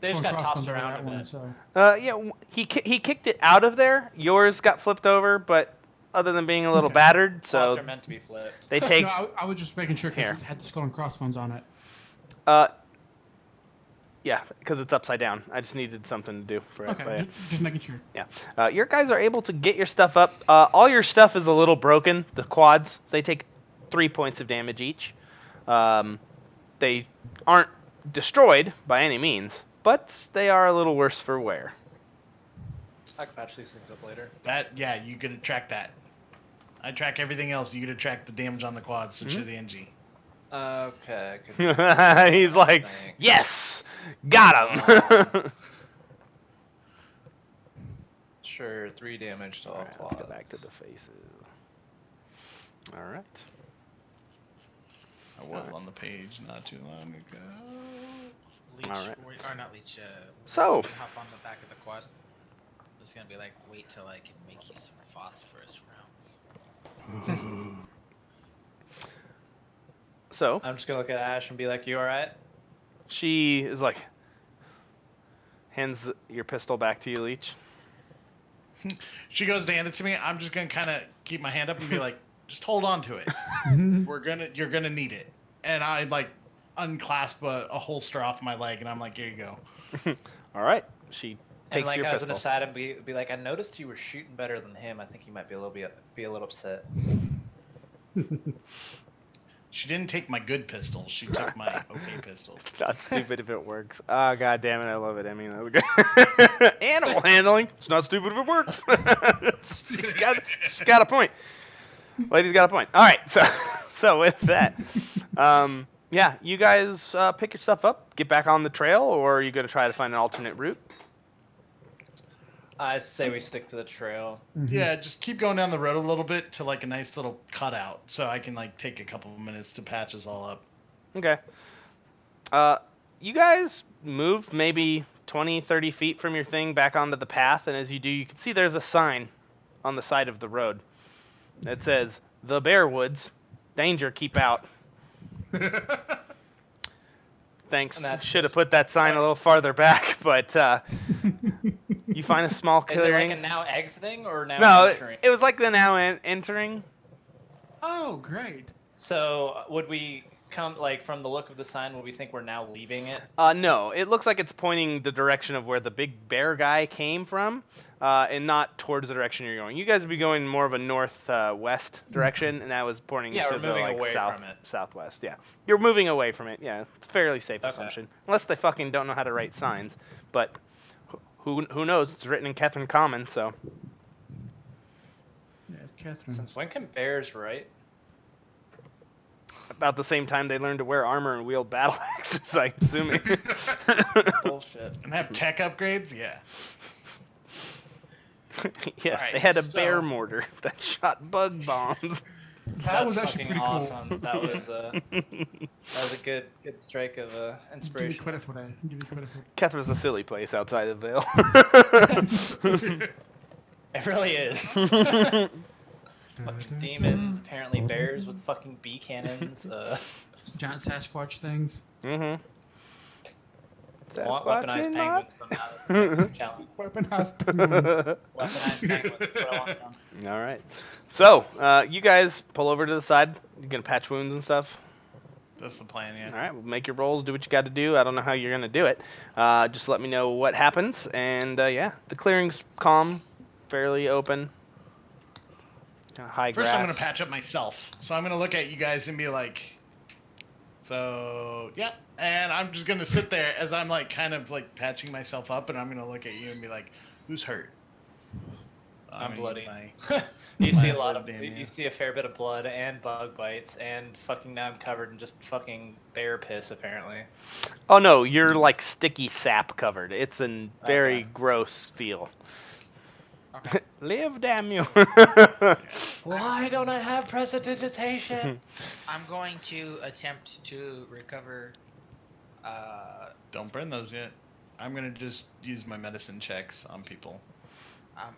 They just skull got crossbones tossed over around that a one, bit. so. yeah. He kicked it out of there. Yours got flipped over, but other than being a little Okay. battered. Quads So are meant to be flipped. they take. No, I was just making sure because Here. it had the skull and crossbones on it. Yeah, because it's upside down. I just needed something to do for it. Okay, But, just making sure. yeah. Your guys are able to get your stuff up. All your stuff is a little broken. The quads, they take 3 points of damage each. They aren't destroyed by any means, but they are a little worse for wear. I can patch these things up later. Yeah, you could track that. I track everything else. You could track the damage on the quads since you're the NG. Okay. I could He's like, think. yes, got him. Sure, 3 damage to all Alright, quads. let's go back to the faces. Alright. I was on the page not too long ago. Leech, Alright. or not leech. So. you can hop on the back of the quad. It's gonna be like, wait till I can make you some phosphorus rounds. So, I'm just gonna look at Ash and be like, "You all right?" she is like, hands your pistol back to you, Leech. She goes to hand it to me. I'm just gonna kind of keep my hand up and be like, just hold on to it. You're gonna need it. And I like unclasp a holster off my leg, and I'm like, here you go. Alright, she And takes like your I was pistol. gonna side and be like, "I noticed you were shooting better than him. I think you might be a little upset." She didn't take my good pistol. She took my okay pistol. It's not stupid if it works. Oh, god damn it, I love it. I mean, that was good. Animal handling. It's not stupid if it works. She's got a point. Lady's got a point. All right, so with that, yeah, you guys pick your stuff up, get back on the trail, or are you going to try to find an alternate route? I say we stick to the trail. Yeah, just keep going down the road a little bit to like a nice little cutout, so I can like take a couple of minutes to patch us all up. Okay. You guys move maybe 20, 30 feet from your thing back onto the path, and as you do, you can see there's a sign on the side of the road that says, "The Bear Woods. Danger, keep out." Thanks. And that Should have put that sign a little farther back, but you find a small Is it clearing. like a now exiting or now No, entering? it was like the now entering. Oh, great. So would we come like from the look of the sign? Would we think we're now leaving it? No, it looks like it's pointing the direction of where the big bear guy came from, and not towards the direction you're going. You guys would be going more of a north-west direction, and that was pointing Yeah, to we're the moving like away south, from it. southwest. Yeah, you're moving away from it. Yeah, it's a fairly safe Okay. assumption, unless they fucking don't know how to write signs. But who knows? It's written in Catherine Common, so. Yeah, Catherine. Since when can bears write? About the same time they learned to wear armor and wield battle axes, I'm assuming. Bullshit. And have tech upgrades? Yeah. Yes, Alright, they had a so- bear mortar that shot bug bombs. That was That's actually fucking pretty awesome. That was a good strike of cool. Give me inspiration. credit for that. Give me credit for Catherine's a silly place outside of Vale. It really is. that. Fucking demons, apparently bears with fucking bee cannons. Giant Sasquatch things. Mm-hmm. Weaponized penguins somehow. Challenge. Weaponized penguins. Weaponized penguins. Throw on them. All right. So, you guys pull over to the side. You gonna patch wounds and stuff? That's the plan, yeah. All right. Well, make your rolls. Do what you got to do. I don't know how you're gonna do it. Just let me know what happens. And yeah, the clearing's calm, fairly open. Kind of high First, grass. I'm gonna patch up myself. So I'm gonna look at you guys and be like, so yeah. And I'm just gonna sit there as I'm like kind of like patching myself up, and I'm gonna look at you and be like, who's hurt? I'm gonna bloody. use my- You see a my lot of, blood, damn, you yeah. see a fair bit of blood and bug bites, and fucking now I'm covered in just fucking bear piss apparently. Oh no, you're like sticky sap covered. It's a very Okay. gross feel. Okay. Live, damn you. Why don't I have prestidigitation? I'm going to attempt to recover. Don't burn those yet. I'm gonna just use my medicine checks on people.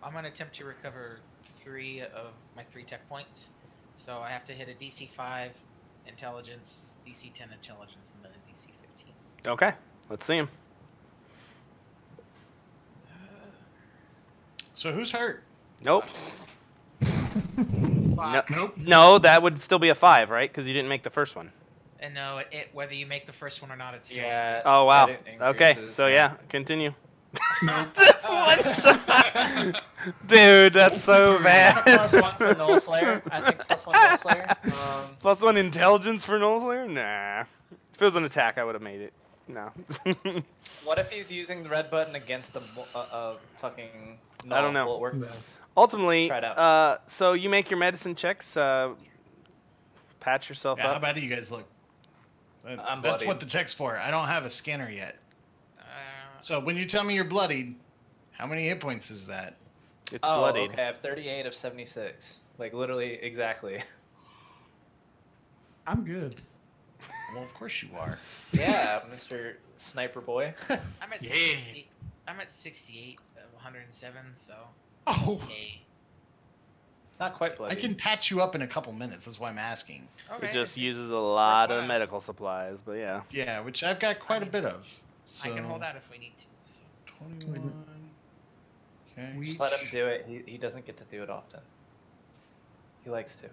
I'm going to attempt to recover 3 of my 3 tech points. So I have to hit a DC 5 intelligence, DC 10 intelligence, and then a DC 15. Okay, let's see him. So who's hurt? Nope. No, Nope. no, that would still be a 5, right? Because you didn't make the first one. And no, whether you make the first one or not, it's still Yeah. increases. Oh wow. It Okay, increases, so yeah, continue. Nope. This one shot. Dude, that's so bad. +1 for Null Slayer. I think +1 Null Slayer. +1 intelligence for Null Slayer? Nah. If it was an attack, I would have made it. No. What if he's using the red button against the fucking Null? I don't know. Will it work? No. Ultimately, Try it out. so you make your medicine checks, patch yourself Yeah, how up. bad do you guys look? I'm That's bloodied. what the check's for. I don't have a scanner yet. Uh, So when you tell me you're bloodied, how many hit points is that? It's Oh, bloodied. okay. I have 38 of 76. Like literally exactly. I'm good. Well, of course you are. Yeah, Mr. Sniper Boy. I'm at Yeah. 68. I'm at 68 of 107. So Oh. yay. Not quite I bloody. can patch you up in a couple minutes. That's why I'm asking. Okay. It just uses a lot of worthwhile. medical supplies, but yeah. Yeah, which I've got quite a bit of. I can So, hold out if we need to. So. 21. Okay. We- Just let him do it. He doesn't get to do it often. He likes to.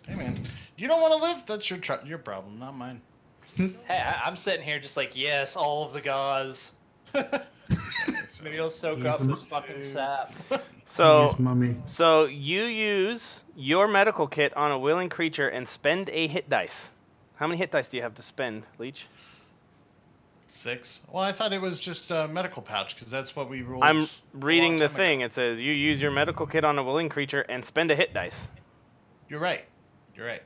Hey man, you don't want to live? That's your problem, not mine. Hey, I'm sitting here just like, yes, all of the gauze. Maybe he'll soak He's up a- this fucking sap. So, Yes, mummy. so you use your medical kit on a willing creature and spend a hit dice. How many hit dice do you have to spend, Leech? 6. Well, I thought it was just a medical pouch because that's what we ruled. I'm reading long the time thing. It says you use your medical kit on a willing creature and spend a hit dice. You're right. You're right.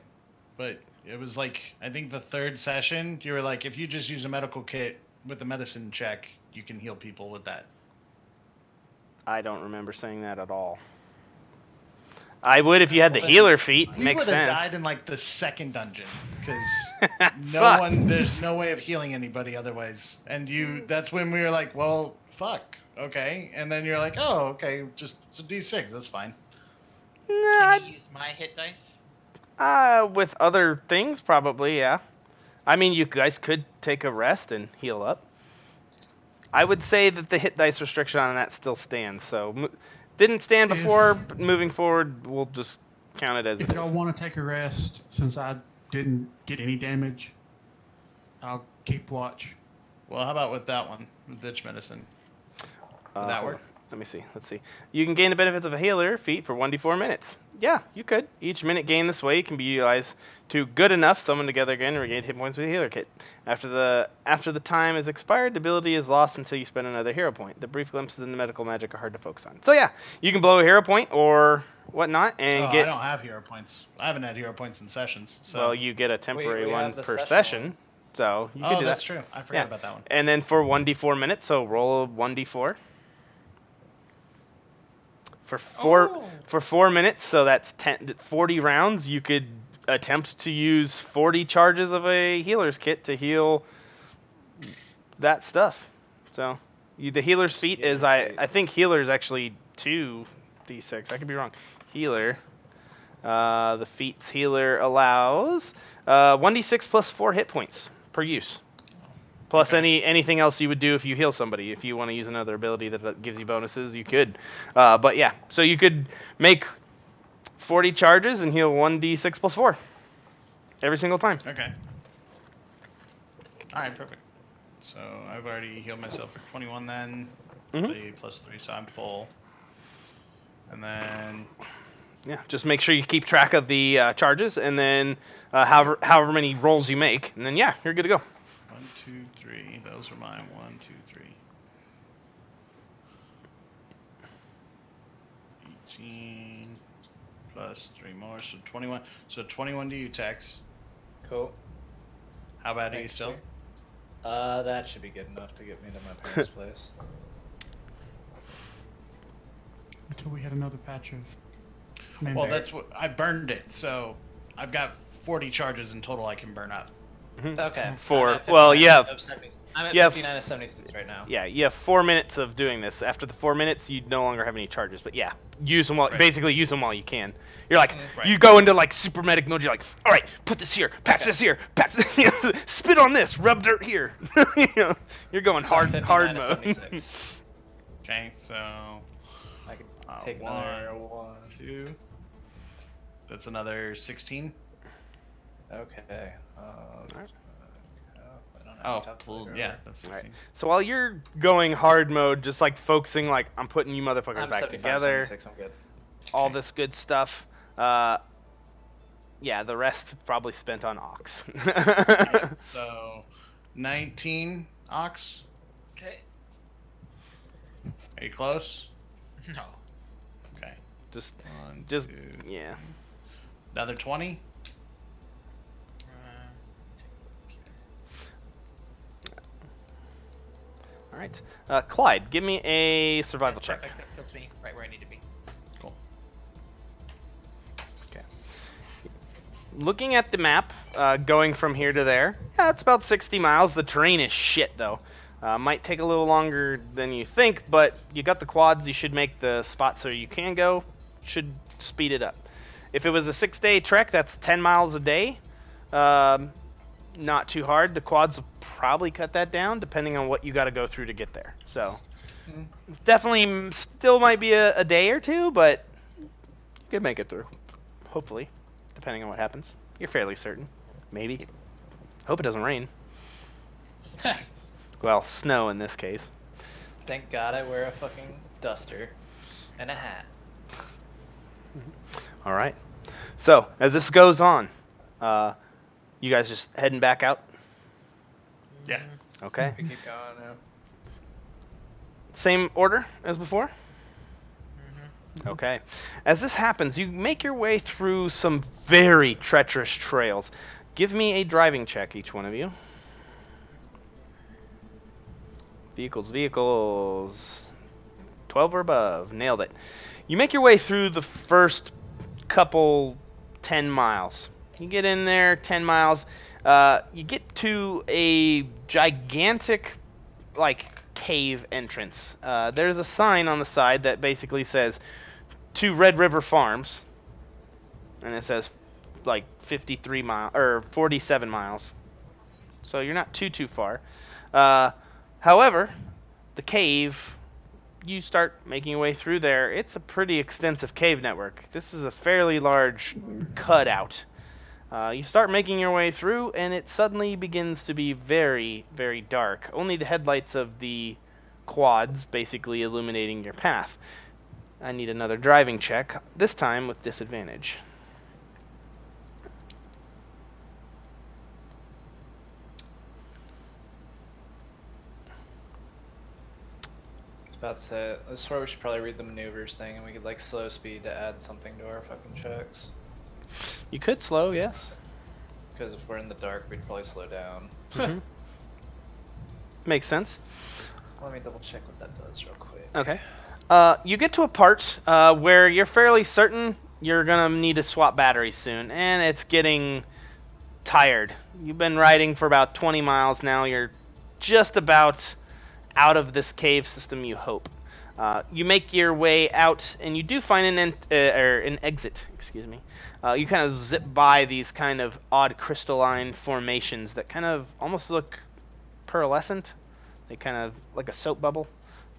But it was like, I think the third session, you were like, if you just use a medical kit with the medicine check, you can heal people with that. I don't remember saying that at all. I would if you had the Well, then healer feat. We Makes would have sense. died in like the second dungeon because Fuck. there's no way of healing anybody otherwise. And that's when we were like, well, fuck, okay. And then you're like, oh, okay, just it's a D6, that's fine. Nah, Can you use my hit dice? with other things, probably, yeah. I mean, you guys could take a rest and heal up. I would say that the hit dice restriction on that still stands. So, didn't stand before, but moving forward, we'll just count it as If it y'all is. want to take a rest, since I didn't get any damage, I'll keep watch. Well, how about with that one, with ditch medicine? Would that hold work? on. Let me see. Let's see. You can gain the benefits of a healer feat for 1d4 minutes. Yeah, you could. Each minute gained this way can be utilized to good enough summon together again and regain hit points with a healer kit. After the time is expired, the ability is lost until you spend another hero point. The brief glimpses in the medical magic are hard to focus on. So yeah, you can blow a hero point or whatnot and I get. don't have hero points. I haven't had hero points in sessions. So. Well, you get a temporary we one have the per session session. one. So you Oh, can do that's that. true. I forgot Yeah. about that one. And then for 1d4 minutes, so roll a 1d4. For 4 minutes, so that's 40 rounds. You could attempt to use 40 charges of a healer's kit to heal that stuff. So the healer's feat is I think healer is actually 2d6. I could be wrong. Healer. The feat's healer allows 1d6 plus 4 hit points per use. Plus anything else you would do if you heal somebody. If you want to use another ability that gives you bonuses, you could. But yeah, so you could make 40 charges and heal 1d6 plus 4 every single time. Okay. All right, perfect. So I've already healed myself for 21 then. Mhm. 3 plus 3, so I'm full. And then Yeah, just make sure you keep track of the charges, and then however many rolls you make, and then yeah, you're good to go. 1, 2, 3. Those are mine. 1, 2, 3. 18 plus 3 more, so 21. So 21 to you, Tex. Cool. How bad are you Thanks, still? sir. That should be good enough to get me to my parents' place. Until we had another patch of. Well, that's what I burned it, so I've got 40 charges in total I can burn up. Okay. Four. I'm at Well, 59 yeah. of 70. I'm at Yeah. 59 of 76 right now. Yeah, you have 4 minutes of doing this. After the 4 minutes, you no longer have any charges. But yeah, use them Right. basically use them while you can. You're like, Right. you go into like super medic mode. You're like, all right, put this here, patch this here, patch this, spit on this, rub dirt here. You know, you're going So hard 59 of mode. 76. Okay, so I can Uh, take one. another one. 2, That's another 16. Okay. Alright. I don't have Oh, any top well, flavor. yeah, that's Right. 16. So while you're going hard mode, just like focusing, like I'm putting you motherfuckers I'm back 75, together, 76, I'm good. all Okay. this good stuff. Yeah, the rest probably spent on Ox. So, 19 ox. Okay. Are you close? No. Okay. just, 1, just, 2, yeah. another 20. All right, Clyde, give me a survival That's check. perfect. That puts me right where I need to be. Cool. Okay. Looking at the map, going from here to there, yeah, it's about 60 miles. The terrain is shit, though. Might take a little longer than you think, but you got the quads. You should make the spot so you can go. Should speed it up. If it was a 6-day trek, that's 10 miles a day. Not too hard. The quads will probably cut that down, depending on what you got to go through to get there. So, definitely still might be a day or two, but you could make it through. Hopefully, depending on what happens. You're fairly certain. Maybe. Hope it doesn't rain. Well, snow in this case. Thank God I wear a fucking duster and a hat. All right. So, as this goes on, you guys just heading back out? Yeah. Okay. We keep going now. Same order as before? Mm-hmm. Okay. As this happens, you make your way through some very treacherous trails. Give me a driving check, each one of you. Vehicles. 12 or above. Nailed it. You make your way through the first couple 10 miles. You get in there, 10 miles. You get to a gigantic, like, cave entrance. There's a sign on the side that basically says, to Red River Farms. And it says, like, 53 miles, or 47 miles. So you're not too far. However, the cave, you start making your way through there. It's a pretty extensive cave network. This is a fairly large cutout. You start making your way through, and it suddenly begins to be very, very dark. Only the headlights of the quads basically illuminating your path. I need another driving check, this time with disadvantage. I was about to say, this is where we should probably read the maneuvers thing, and we could like slow speed to add something to our fucking checks. You could slow, yes. Because if we're in the dark, we'd probably slow down. Mhm. Makes sense. Let me double check what that does real quick. Okay. You get to a part where you're fairly certain you're gonna need to swap batteries soon, and it's getting tired. You've been riding for about 20 miles now. You're just about out of this cave system, you hope. You make your way out, and you do find an exit. Excuse me. You kind of zip by these kind of odd crystalline formations that kind of almost look pearlescent. They kind of like a soap bubble,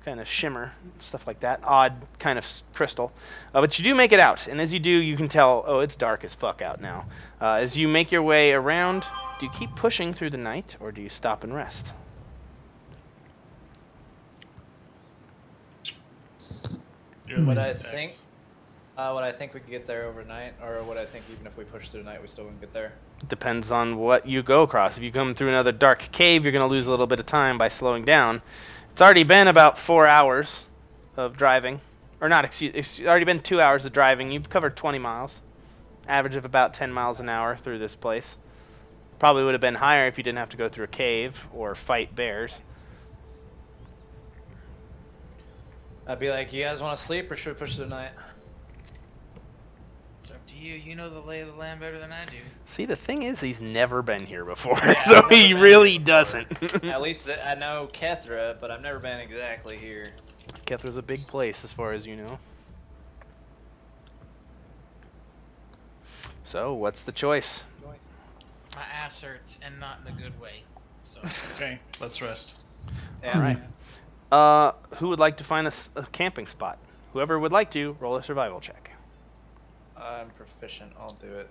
kind of shimmer, stuff like that. Odd kind of crystal. But you do make it out, and as you do, you can tell, oh, it's dark as fuck out now. As you make your way around, do you keep pushing through the night, or do you stop and rest? What I think we could get there overnight, or what I think even if we push through the night, we still wouldn't get there. Depends on what you go across. If you come through another dark cave, you're going to lose a little bit of time by slowing down. It's already been about 4 hours of driving. Or not, it's already been 2 hours of driving. You've covered 20 miles. Average of about 10 miles an hour through this place. Probably would have been higher if you didn't have to go through a cave or fight bears. I'd be like, you guys want to sleep, or should we push through the night? It's up to you. You know the lay of the land better than I do. See, the thing is, he's never been here before, Yeah, so I've never he been really here before. doesn't. At least I know Kethra, but I've never been exactly here. Kethra's a big place, as far as you know. So, what's the choice? My ass hurts, and not in a good way. So Okay, let's rest. Yeah. All right. Who would like to find a camping spot? Whoever would like to, roll a survival check. I'm proficient. I'll do it.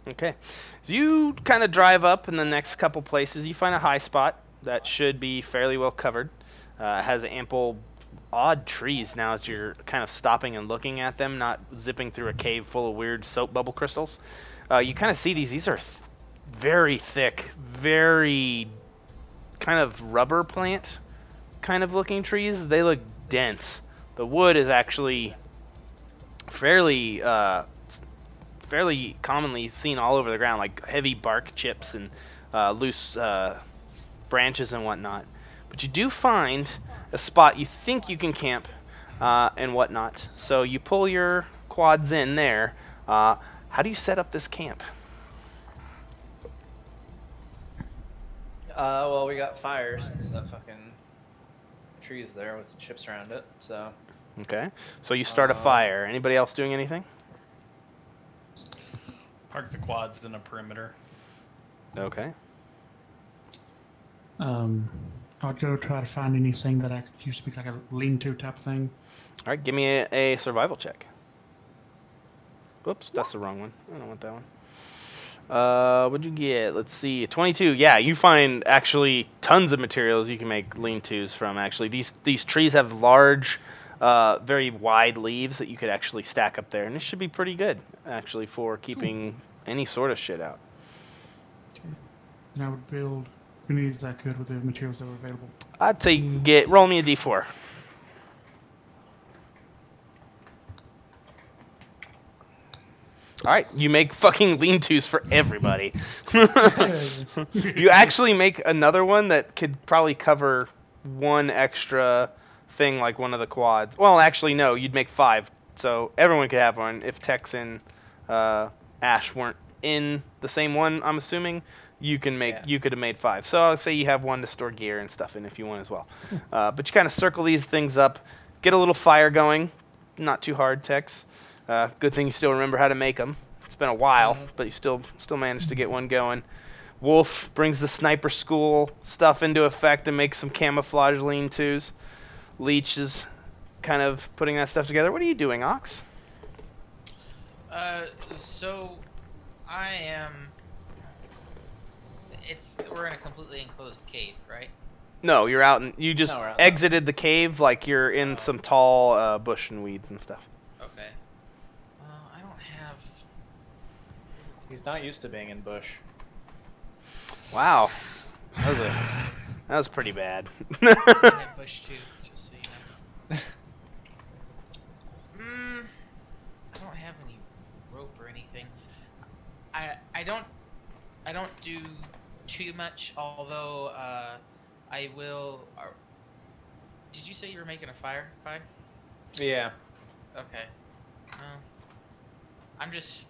Okay. So you kind of drive up in the next couple places. You find a high spot that should be fairly well covered. Has ample odd trees now as you're kind of stopping and looking at them, not zipping through a cave full of weird soap bubble crystals. You kind of see these are very thick, very kind of rubber plant kind of looking trees. They look dense. The wood is actually fairly commonly seen all over the ground, like heavy bark chips and loose branches and whatnot. But you do find a spot you think you can camp and whatnot. So you pull your quads in there. How do you set up this camp? Well, we got fires. It's that fucking trees there with chips around it. So. Okay. So you start a fire. Anybody else doing anything? Park the quads in a perimeter. Okay. I'll go try to find anything that I could use to be like a lean-to type thing. All right. Give me a survival check. Whoops, that's the wrong one. I don't want that one. What'd you get? Let's see, 22. Yeah, you find actually tons of materials you can make lean-tos from. Actually, these trees have large, very wide leaves that you could actually stack up there, and it should be pretty good actually for keeping any sort of shit out. Okay. Then I would build as many as I could with the materials that were available. I'd say roll me a d4. All right, you make fucking lean-tos for everybody. You actually make another one that could probably cover one extra thing, like one of the quads. Well, actually, no, you'd make 5, so everyone could have one. If Tex and Ash weren't in the same one, I'm assuming you could have made 5. So I'll say you have one to store gear and stuff in if you want as well. But you kind of circle these things up, get a little fire going. Not too hard, Tex. Good thing you still remember how to make them. It's been a while, but you still managed to get one going. Wolf brings the sniper school stuff into effect and makes some camouflage lean-tos. Leech is kind of putting that stuff together. What are you doing, Ox? So I am. We're in a completely enclosed cave, right? No, you're out and you just we're out. exited the cave like you're in some tall bush and weeds and stuff. Okay. I don't have. He's not used to being in bush. Wow, that was pretty bad. I have bush too, just so you know. I don't have any rope or anything. I don't do too much, although I will. Did you say you were making a fire? Yeah. Okay. I'm just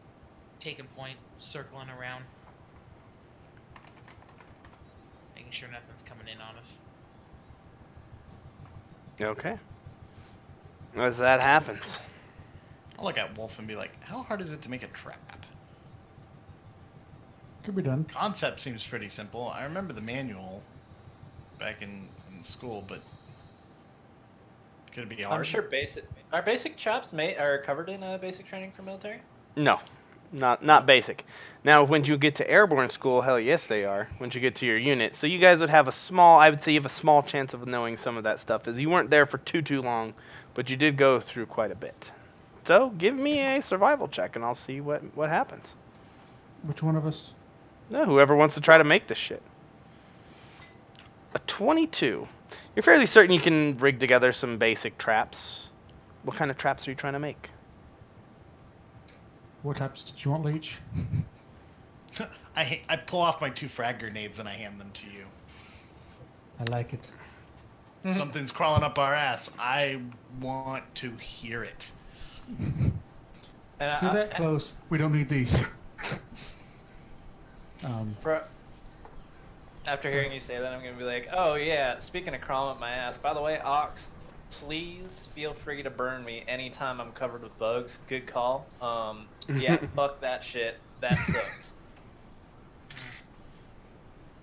taking point, circling around, making sure nothing's coming in on us. Okay. As that happens. I'll look at Wolf and be like, how hard is it to make a trap? Could be done. Concept seems pretty simple. I remember the manual back in school, but could it be hard? I'm sure our basic traps are covered in basic training for military. No, not basic. Now, when you get to airborne school, hell yes they are. Once you get to your unit, so you guys would have I would say you have a small chance of knowing some of that stuff, as you weren't there for too long, but you did go through quite a bit. So give me a survival check, and I'll see what happens. Which one of us? No, whoever wants to try to make this shit. A 22. You're fairly certain you can rig together some basic traps. What kind of traps are you trying to make? What types did you want, Leech? I pull off my 2 frag grenades and I hand them to you. I like it. Something's crawling up our ass. I want to hear it. And If you're that close, we don't need these. After hearing you say that, I'm gonna be like, oh yeah, speaking of crawling up my ass, by the way, Ox, please feel free to burn me anytime I'm covered with bugs. Good call. Yeah, fuck that shit. That sucked.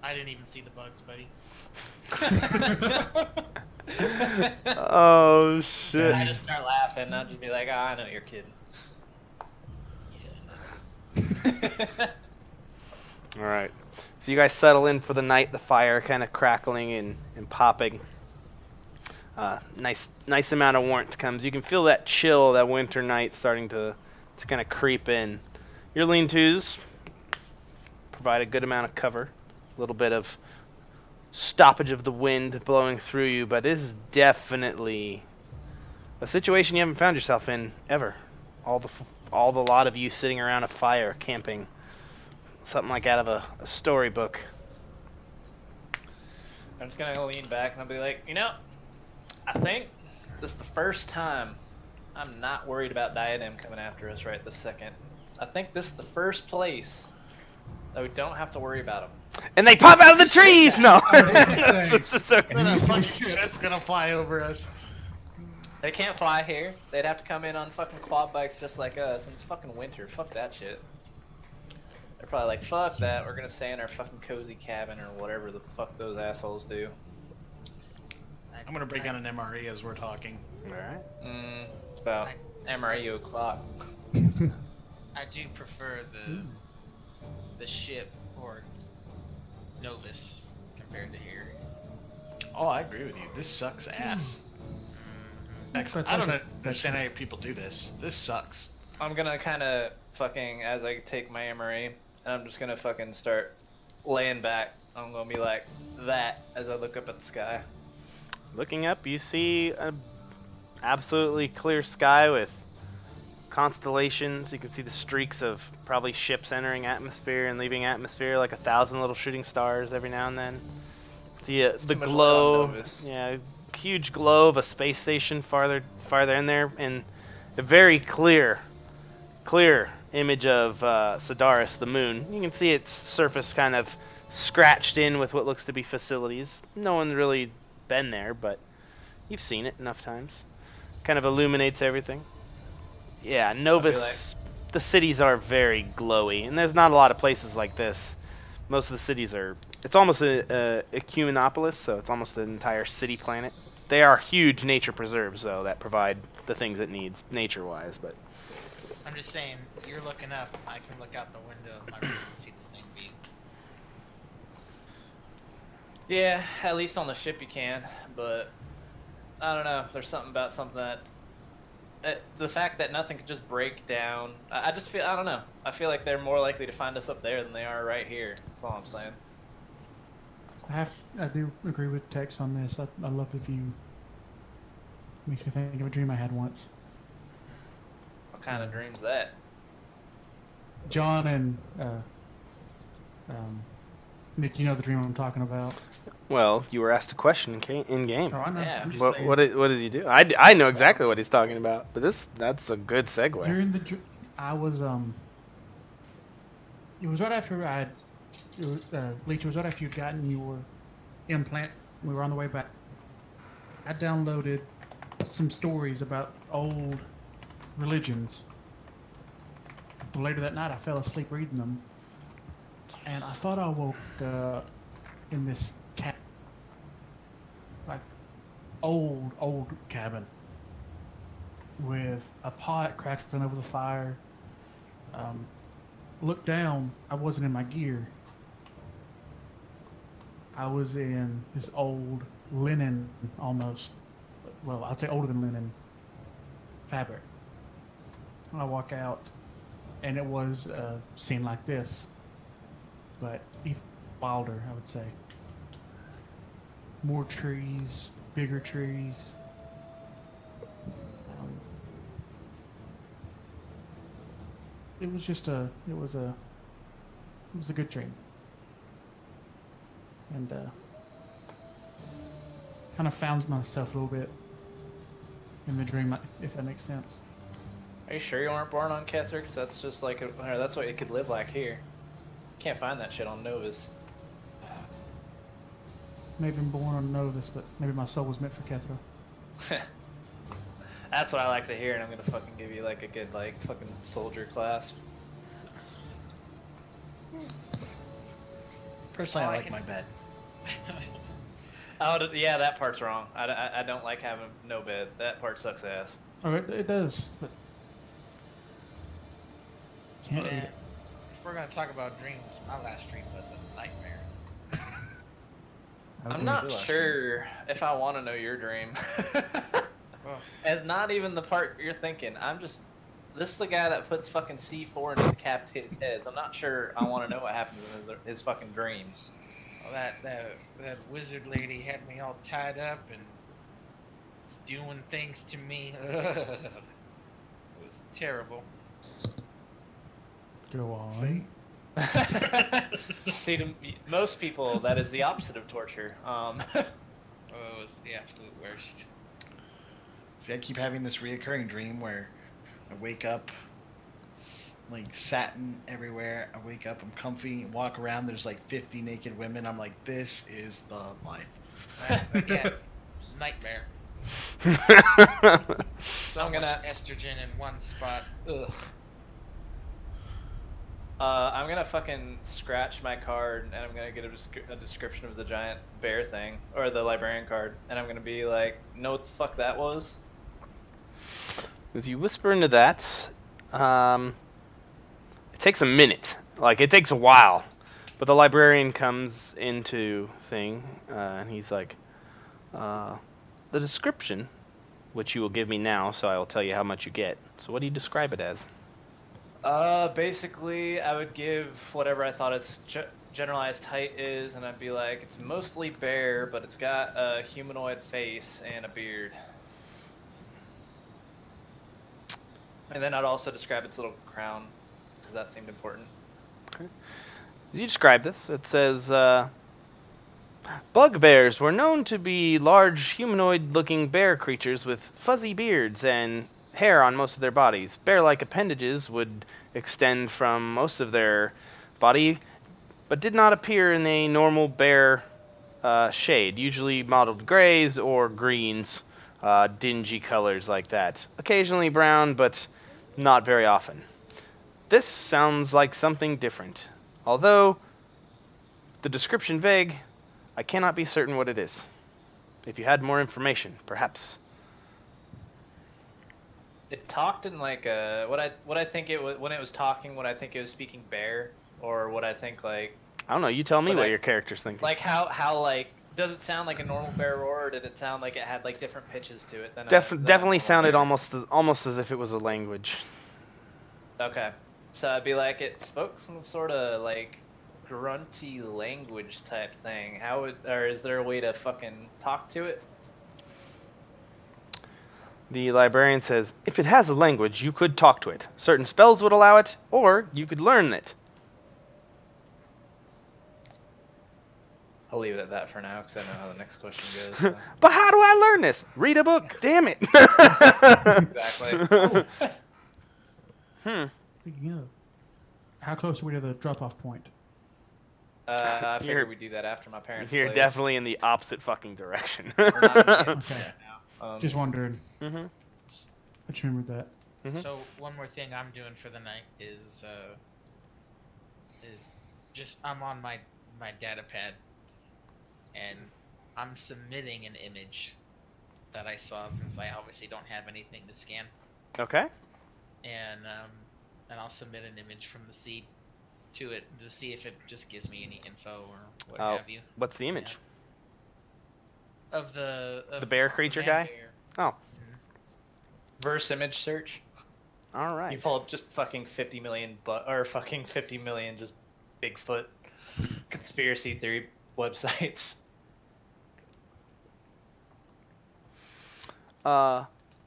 I didn't even see the bugs, buddy. Oh shit. I just start laughing, I'll just be like, oh, I know you're kidding. All right. So you guys settle in for the night. The fire kind of crackling and popping. Nice amount of warmth comes. You can feel that chill, that winter night starting to kind of creep in. Your lean-tos provide a good amount of cover. A little bit of stoppage of the wind blowing through you, but it is definitely a situation you haven't found yourself in ever. All the lot of you sitting around a fire, camping. Something like out of a storybook. I'm just gonna lean back and I'll be like, I think this is the first time I'm not worried about Diadem coming after us right this second. I think this is the first place that we don't have to worry about them. And they pop out of the trees! No! Then a fucking ship's gonna fly over us. They can't fly here. They'd have to come in on fucking quad bikes just like us, and it's fucking winter. Fuck that shit. They're probably like, fuck that, we're gonna stay in our fucking cozy cabin or whatever the fuck those assholes do. I'm gonna break down an MRE as we're talking. Alright. It's about MRE o'clock. I do prefer the ship or Novus compared to here. Oh, I agree with you. This sucks ass. I don't understand how people do this. This sucks. I'm gonna kinda fucking, as I take my MRE, and I'm just gonna fucking start laying back. I'm gonna be like that as I look up at the sky. Looking up, you see an absolutely clear sky with constellations. You can see the streaks of probably ships entering atmosphere and leaving atmosphere, like 1,000 little shooting stars every now and then. The glow, yeah, huge glow of a space station farther in there, and a very clear image of Sidaris, the moon. You can see its surface kind of scratched in with what looks to be facilities. No one's really been there, but you've seen it enough times. Kind of illuminates everything. Yeah, Novus, the cities are very glowy, and there's not a lot of places like this. Most of the cities are, it's almost a ecumenopolis, so it's almost an entire city planet. They are huge nature preserves, though, that provide the things it needs, nature-wise, but... I'm just saying, you're looking up, I can look out the window of my room and see this thing being. Yeah, at least on the ship you can, but I don't know. There's something about something that the fact that nothing could just break down. I just feel, I don't know. I feel like they're more likely to find us up there than they are right here. That's all I'm saying. I do agree with Tex on this. I love the view. Makes me think of a dream I had once. What kind of dream's that? John and Nick, you know the dream I'm talking about. Well, you were asked a question in game. Oh, I know. Yeah. I'm just What saying. what does he do? I know exactly what he's talking about, but that's a good segue. During the I was it was right after Leech, it was right after you'd gotten your implant. We were on the way back. I downloaded some stories about old religions. Later that night, I fell asleep reading them, and I thought I woke up in this like old cabin with a pot crackling over the fire. Looked down, I wasn't in my gear. I was in this old linen, almost, well, I'd say older than linen fabric. I walk out, and it was a scene like this, but even wilder, I would say. More trees, bigger trees. It was just it was a good dream, and kind of found myself a little bit in the dream, if that makes sense. Are you sure you weren't born on Kethra? 'Cause that's just like, or that's what it could live like here. Can't find that shit on Novus. Maybe I'm born on Novus, but maybe my soul was meant for Kethra. That's what I like to hear, and I'm gonna fucking give you like a good like fucking soldier class. Personally, Oh, I I like can- Uh, my bed. Oh, yeah, that part's wrong. I don't like having no bed. That part sucks ass. Oh, it does, but can't beat Yeah. it. we're gonna talk about dreams, my last dream was a nightmare. I'm Okay. not sure if I want to know your dream. Ugh. It's not even the part you're thinking. This is the guy that puts fucking C4 into decapitated heads. I'm not sure I want to know what happens in his fucking dreams. Well, that wizard lady had me all tied up and was doing things to me. It was terrible. Go on. See? See, to most people, that is the opposite of torture. Oh, it was the absolute worst. See, I keep having this reoccurring dream where I wake up, like satin everywhere. I wake up, I'm comfy, walk around. There's like 50 naked women. I'm like, this is the life. Again, nightmare. So I'm much gonna- estrogen in one spot. Ugh. I'm gonna fucking scratch my card and I'm gonna get a description of the giant bear thing, or the librarian card, and I'm gonna be like, know what the fuck that was? As you whisper into that, it takes a minute. Like, it takes a while. But the librarian comes into thing, and he's like, the description, which you will give me now, so I will tell you how much you get. So what do you describe it as? Basically, I would give whatever I thought its generalized height is, and I'd be like, it's mostly bear, but it's got a humanoid face and a beard. And then I'd also describe its little crown, because that seemed important. Okay. As you describe this, it says, bugbears were known to be large humanoid-looking bear creatures with fuzzy beards and hair on most of their bodies. Bear-like appendages would extend from most of their body, but did not appear in a normal bear shade, usually mottled grays or greens, dingy colors like that. Occasionally brown, but not very often. This sounds like something different. Although the description vague, I cannot be certain what it is. If you had more information, perhaps. It talked in like a what I think it was when it was talking. What I think it was speaking bear, or what I think like I don't know. You tell me But what I- your character's thinking. like how like does it sound like a normal bear roar, or did it sound like it had like different pitches to it than Definitely a sounded normal almost as if it was a language. bear? Okay, so I'd be like, it spoke some sort of like grunty language type thing. Or is there a way to fucking talk to it? The librarian says, if it has a language, you could talk to it. Certain spells would allow it, or you could learn it. I'll leave it at that for now because I know how the next question goes. So. But how do I learn this? Read a book. Damn it. Exactly. Speaking of, how close are we to the drop-off point? I You're- figured we'd do that after my parents' You're place. definitely in the opposite fucking direction. We're not in Kansas Okay. right now. Just wondering. Mm-hmm. I just remembered that. Mm-hmm. So one more thing I'm doing for the night is just I'm on my data pad and I'm submitting an image that I saw, since I obviously don't have anything to scan, Okay. and I'll submit an image from the seed to it to see if it just gives me any info or what Oh, have you what's the image? of the bear creature man guy? bear. Oh, Verse image search. all right. You pull up just fucking 50 million, or fucking 50 million just Bigfoot conspiracy theory websites.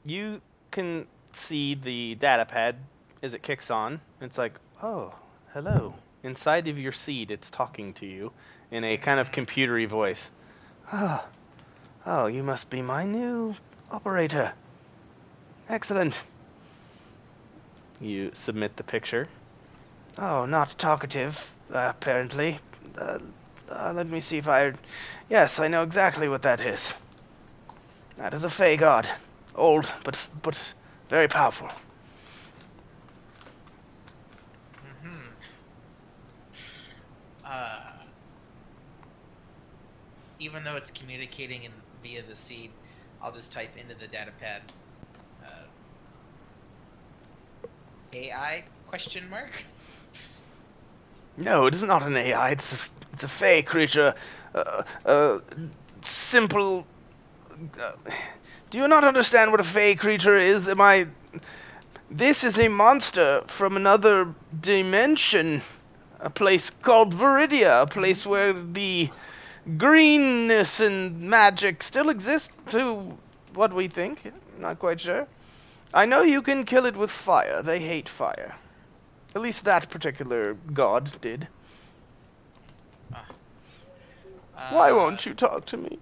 You can see the data pad as it kicks on. It's like, oh, hello. Inside of your seed, it's talking to you in a kind of computery voice. Oh, you must be my new operator. Excellent. You submit the picture. Oh, not talkative, apparently. Let me see if I... Yes, I know exactly what that is. That is a Fey god. Old, but very powerful. Mm-hmm. Even though it's communicating via the seed, I'll just type into the data pad AI question mark. No, it is not an AI. It's a fey creature. Simple. Uh, do you not understand what a fey creature is? This is a monster from another dimension. A place called Viridia. A place where the greenness and magic still exist to what we think. Not quite sure. I know you can kill it with fire. They hate fire. At least that particular god did. Why won't you talk to me?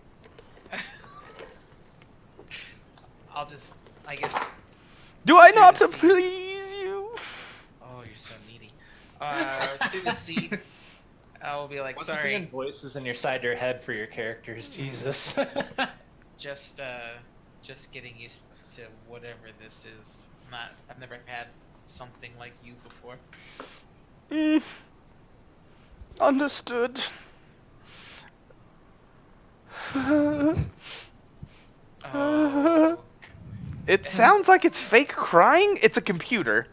I'll just, I guess. Do I Through not the sea. please you? Oh, you're so needy. Through the sea, I will be like, What's the sorry, voices inside your head for your characters, Jesus? just getting used to whatever this is. I've never had something like you before. Mm. Understood. Oh. It sounds like it's fake crying. It's a computer.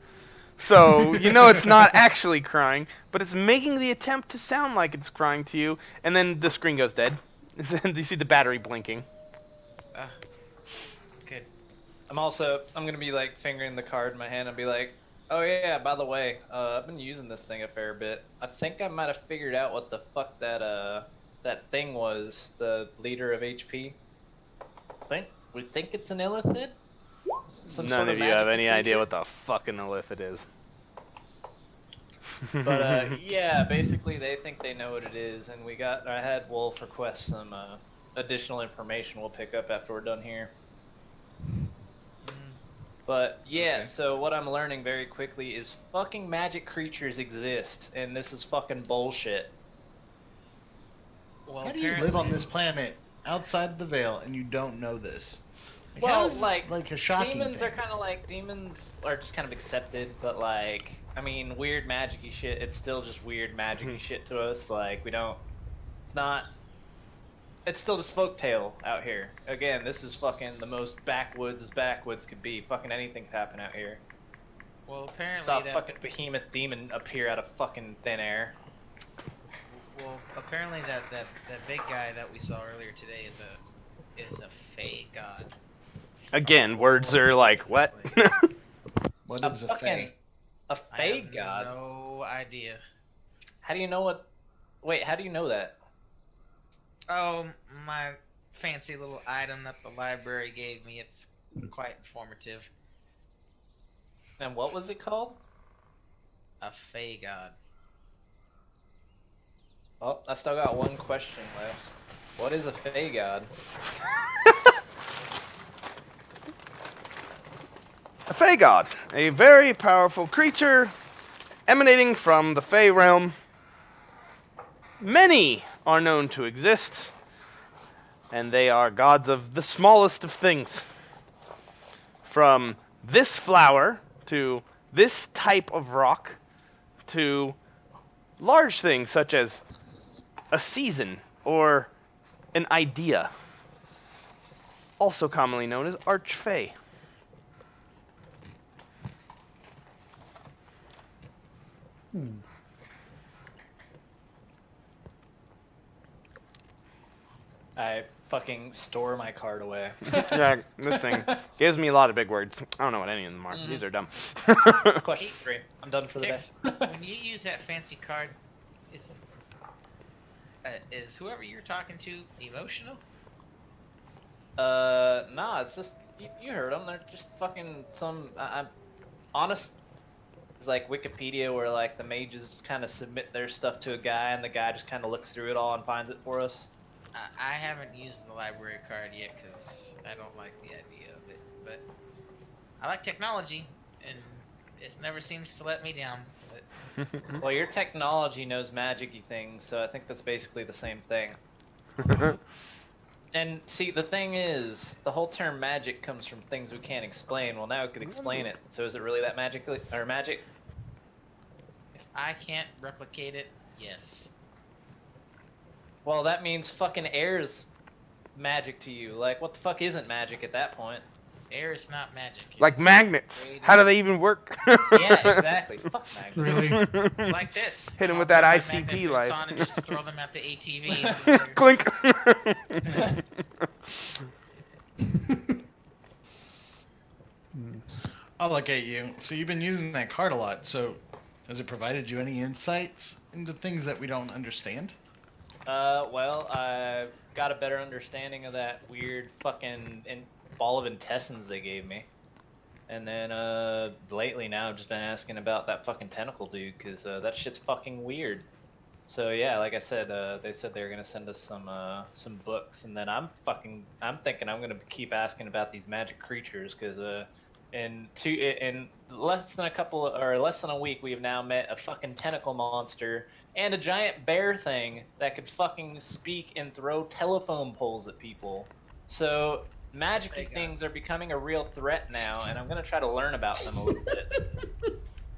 So, you know it's not actually crying, but it's making the attempt to sound like it's crying to you, and then the screen goes dead. And you see the battery blinking. Good. I'm gonna be like fingering the card in my hand and be like, oh yeah, by the way, I've been using this thing a fair bit. I think I might have figured out what the fuck that thing was, the leader of HP. We think it's an illithid? None of you have any idea what the fucking illithid is. But yeah, basically they think they know what it is, and I had Wolf request some additional information we'll pick up after we're done here. But yeah, Okay. so what I'm learning very quickly is fucking magic creatures exist, and this is fucking bullshit. Well, How do you live on this planet outside the Veil and you don't know this? Like, how Well, is this, like a shocking demons thing? are kind of like demons are just kind of accepted, but like I mean, weird magic-y shit. It's still just weird magic-y shit to us. Like we don't. It's not. It's still just folktale out here. Again, this is fucking the most backwoods as backwoods could be. Fucking anything could happen out here. Well, apparently Saw a that. fucking behemoth demon appear out of fucking thin air. Well, apparently that big guy that we saw earlier today is a fey god. Again, words are like, what? What A is a fucking fae? a I fey have god. no idea. How do you know what? Wait, how do you know that? Oh, my fancy little item that the library gave me. It's quite informative. And what was it called? A fey god. Oh, I still got one question left. What is a fey god? A Fey God, a very powerful creature emanating from the Fey realm. Many are known to exist, and they are gods of the smallest of things. From this flower to this type of rock to large things such as a season or an idea, also commonly known as Archfey. I fucking store my card away. Yeah, this thing gives me a lot of big words. I don't know what any of them are. These are dumb. Question 3. I'm done for the day. When you use that fancy card, is whoever you're talking to emotional? Nah, it's just you heard them. They're just fucking some. I'm honest. It's like Wikipedia, where like the mages just kind of submit their stuff to a guy, and the guy just kind of looks through it all and finds it for us. I haven't used the library card yet because I don't like the idea of it, but I like technology, and it never seems to let me down. But Well, your technology knows magic-y things, so I think that's basically the same thing. And see, the thing is, the whole term magic comes from things we can't explain. Well, now we could explain it. So is it really that magic? if I can't replicate it, yes. Well, that means fucking air's magic to you. Like, what the fuck isn't magic at that point? Air is not magic. It Like is magnets. created- How do they even work? Yeah, exactly. Fuck Magnus. Really? Like this. Hit 'em I'll with that turn my ICP magnet light. on and just throw them at the ATV. Clink. I'll look at you. So you've been using that card a lot. So has it provided you any insights into things that we don't understand? Well, I got a better understanding of that weird fucking ball of intestines they gave me. And then, lately now I've just been asking about that fucking tentacle dude, because, that shit's fucking weird. So yeah, like I said, they said they were gonna send us some books, and then I'm thinking I'm gonna keep asking about these magic creatures, because, in less than a week, we have now met a fucking tentacle monster and a giant bear thing that could fucking speak and throw telephone poles at people. So magic-y They got things are becoming a real threat now, and I'm gonna try to learn about them a little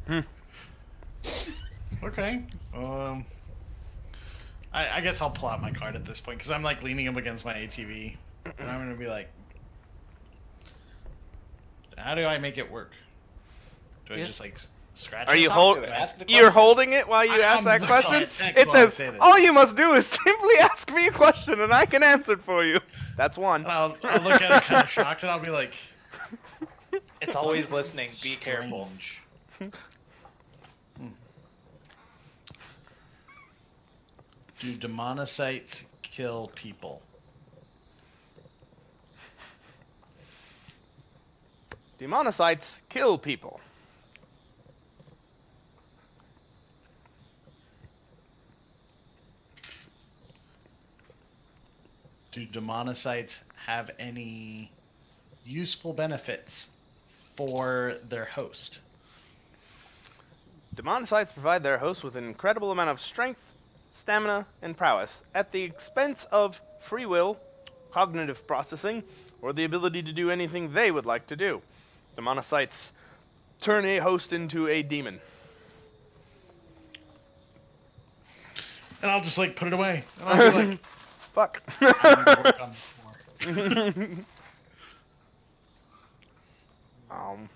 bit. Okay. I guess I'll pull out my card at this point because I'm like leaning up against my ATV, and I'm gonna be like, how do I make it work? Do I Yes. just like scratch? Are it? you Talk hold? to it, ask it a You're question. holding it while you ask I'm that looking question. at text It while I says say this. all you must do is simply ask me a question, and I can answer it for you. That's one. And I'll look at it kind of shocked, and I'll be like, It's always listening. Be careful. strange. Do demonocytes kill people? Demonocytes kill people. Do demonocytes have any useful benefits for their host? Demonocytes provide their host with an incredible amount of strength, stamina, and prowess at the expense of free will, cognitive processing, or the ability to do anything they would like to do. Demonocytes turn a host into a demon. And I'll just like put it away. And I'll be like, Fuck. I need to work on this more. um.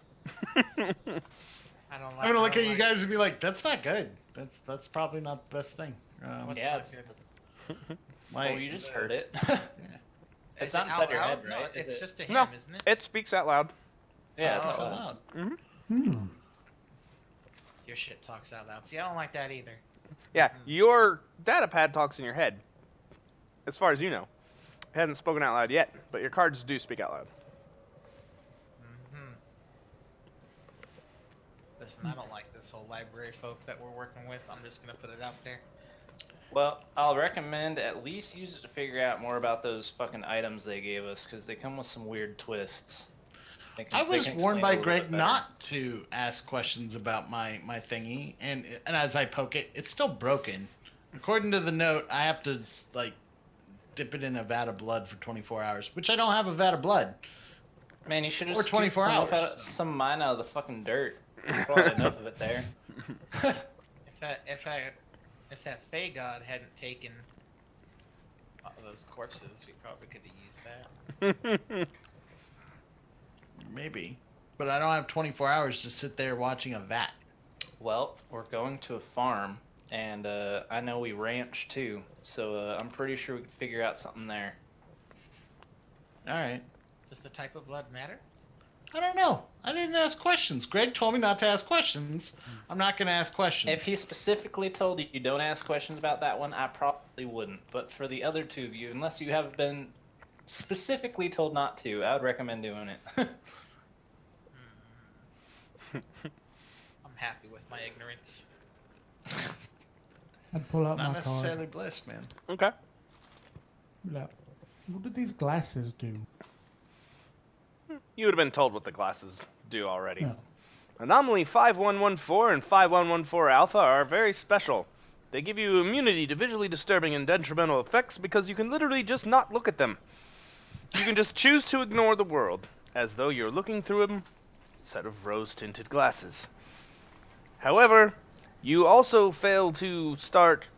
I don't like. I'm gonna I look don't at you like- guys and be like, that's not good. That's probably not the best thing. What's Yeah, not it's, good? My, oh, you just heard it. Is It's it not inside out your loud? head, No, right? Is it's it- just to him, No. isn't it? It speaks out loud. Yeah, Oh. it's so loud. loud. Your shit talks out loud. See, I don't like that either. Yeah, your data pad talks in your head. As far as you know. It hasn't spoken out loud yet, but your cards do speak out loud. Mm-hmm. Listen, I don't like this whole library folk that we're working with. I'm just gonna put it out there. Well, I'll recommend at least use it to figure out more about those fucking items they gave us, because they come with some weird twists. I was warned by Greg not. not to ask questions about my thingy, and as I poke it, it's still broken. According to the note, I have to like dip it in a vat of blood for 24 hours, which I don't have a vat of blood. Man, you should Or just 24 scoop hours. some mine out of the fucking dirt. Probably enough of it there. If that Fey God hadn't taken those corpses, we probably could have used that. Maybe, but I don't have 24 hours to sit there watching a vat. Well, we're going to a farm, and I know we ranch too, so I'm pretty sure we can figure out something there. All right. Does the type of blood matter? I don't know. I didn't ask questions. Greg told me not to ask questions. I'm not going to ask questions. If he specifically told you don't ask questions about that one, I probably wouldn't. But for the other two of you, unless you have been specifically told not to, I would recommend doing it. I'm happy with my ignorance. I'd pull out Not my necessarily card. bliss, man. Okay. Be like, what do these glasses do? You would have been told what the glasses do already. No. Anomaly 5114 and 5114 Alpha are very special. They give you immunity to visually disturbing and detrimental effects because you can literally just not look at them. You can just choose to ignore the world, as though you're looking through a set of rose-tinted glasses. However, you also fail to start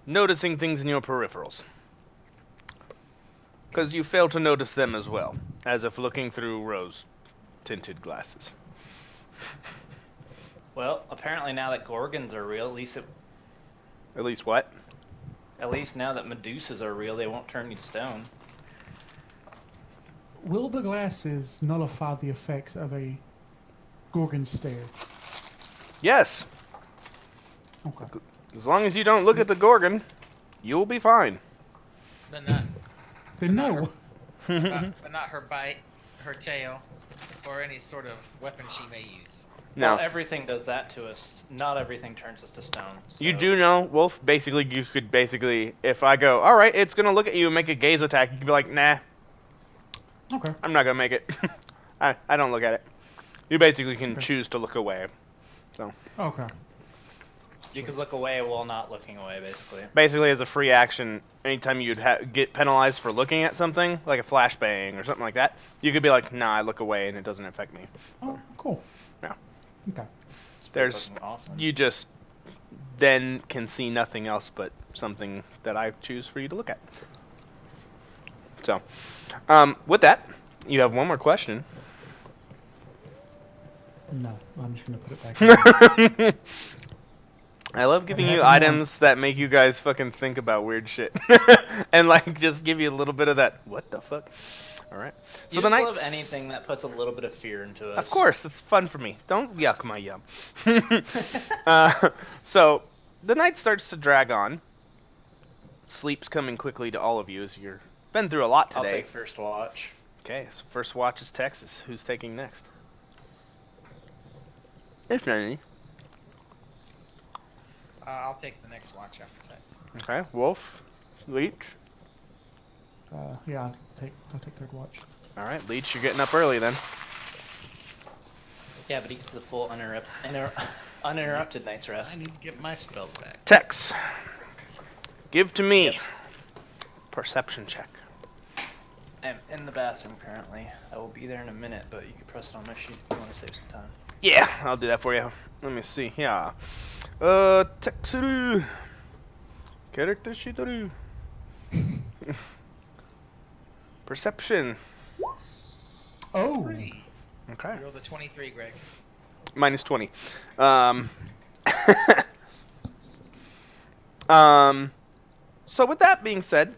noticing things in your peripherals, because you fail to notice them as well. as if looking through rose-tinted glasses. Well, apparently now that Gorgons are real, At least what? at least now that Medusas are real, they won't turn you to stone. Will the glasses nullify the effects of a Gorgon stare? Yes. Okay. As long as you don't look at the Gorgon, you'll be fine. But not, Then not no. but not her bite, her tail, or any sort of weapon she may use. No. Well, everything does that to us. Not everything turns us to stone. So. You do know, Wolf, basically, you could basically, if I go, alright, it's going to look at you and make a gaze attack, you could be like, nah, Okay. I'm not going to make it. I don't look at it. You basically can Okay. choose to look away. So, Okay. You could look away while not looking away, basically. basically, as a free action, anytime you'd get penalized for looking at something, like a flashbang or something like that, you could be like, nah, I look away and it doesn't affect me. Oh, cool. Yeah. Okay. It's pretty There's, fucking awesome. you just then can see nothing else but something that I choose for you to look at. So, with that, you have one more question. No, I'm just gonna put it back. In. I love giving I've you had them items once. that make you guys fucking think about weird shit. And like just give you a little bit of that, what the fuck? Alright. So You the just night. love anything that puts a little bit of fear into us. Of course, it's fun for me. Don't yuck my yum. So the night starts to drag on. Sleep's coming quickly to all of you as you're been through a lot I'll today. take first watch. Okay, so first watch is Texas. Who's taking next? If not any. I'll take the next watch after Tex. Okay, Wolf, Leech. Yeah, I'll take third watch. All right, Leech, you're getting up early then. Yeah, but he gets the full uninterrupted night's rest. I need to get my spells back. Tex, give to me. Perception check. I'm in the bathroom currently. I will be there in a minute, but you can press it on my sheet if you want to save some time. Yeah, I'll do that for you. Let me see. Yeah. Texuru. Character sheet. Perception. Oh. Three. Okay. Roll the 23, Greg. Minus 20. So with that being said,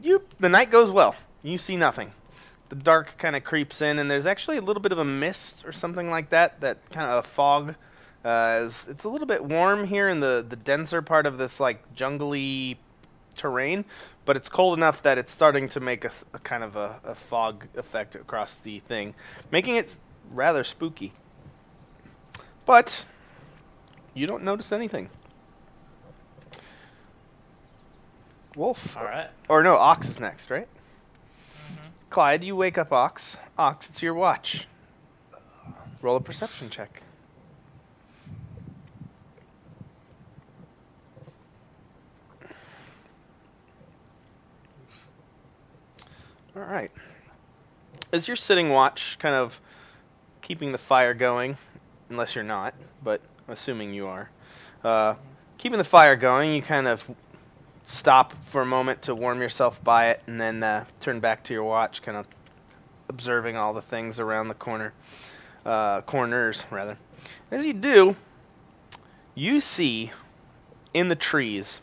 the night goes well. You see nothing. The dark kind of creeps in, and there's actually a little bit of a mist or something like that. That kind of a fog. It's a little bit warm here in the denser part of this like jungly terrain, but it's cold enough that it's starting to make a kind of a fog effect across the thing, making it rather spooky. But you don't notice anything. Wolf. Alright. Or no, Ox is next, right? Mm-hmm. Clyde, you wake up Ox. Ox, it's your watch. Roll a perception check. Alright. As you're sitting watch, kind of keeping the fire going, unless you're not, but assuming you are, keeping the fire going, you kind of stop for a moment to warm yourself by it, and then turn back to your watch, kind of observing all the things around the corners, rather. As you do, you see in the trees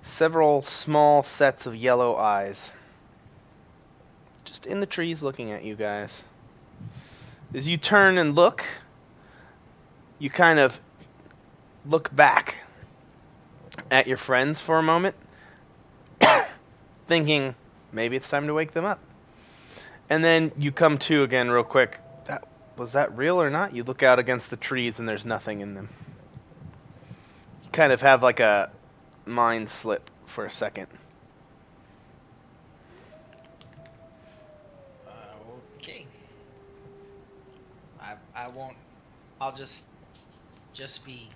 several small sets of yellow eyes. Just in the trees looking at you guys. As you turn and look, you kind of look back at your friends for a moment, thinking maybe it's time to wake them up. And then you come to again real quick. Was that real or not? You look out against the trees and there's nothing in them. You kind of have like a mind slip for a second. Okay. I won't. I'll just be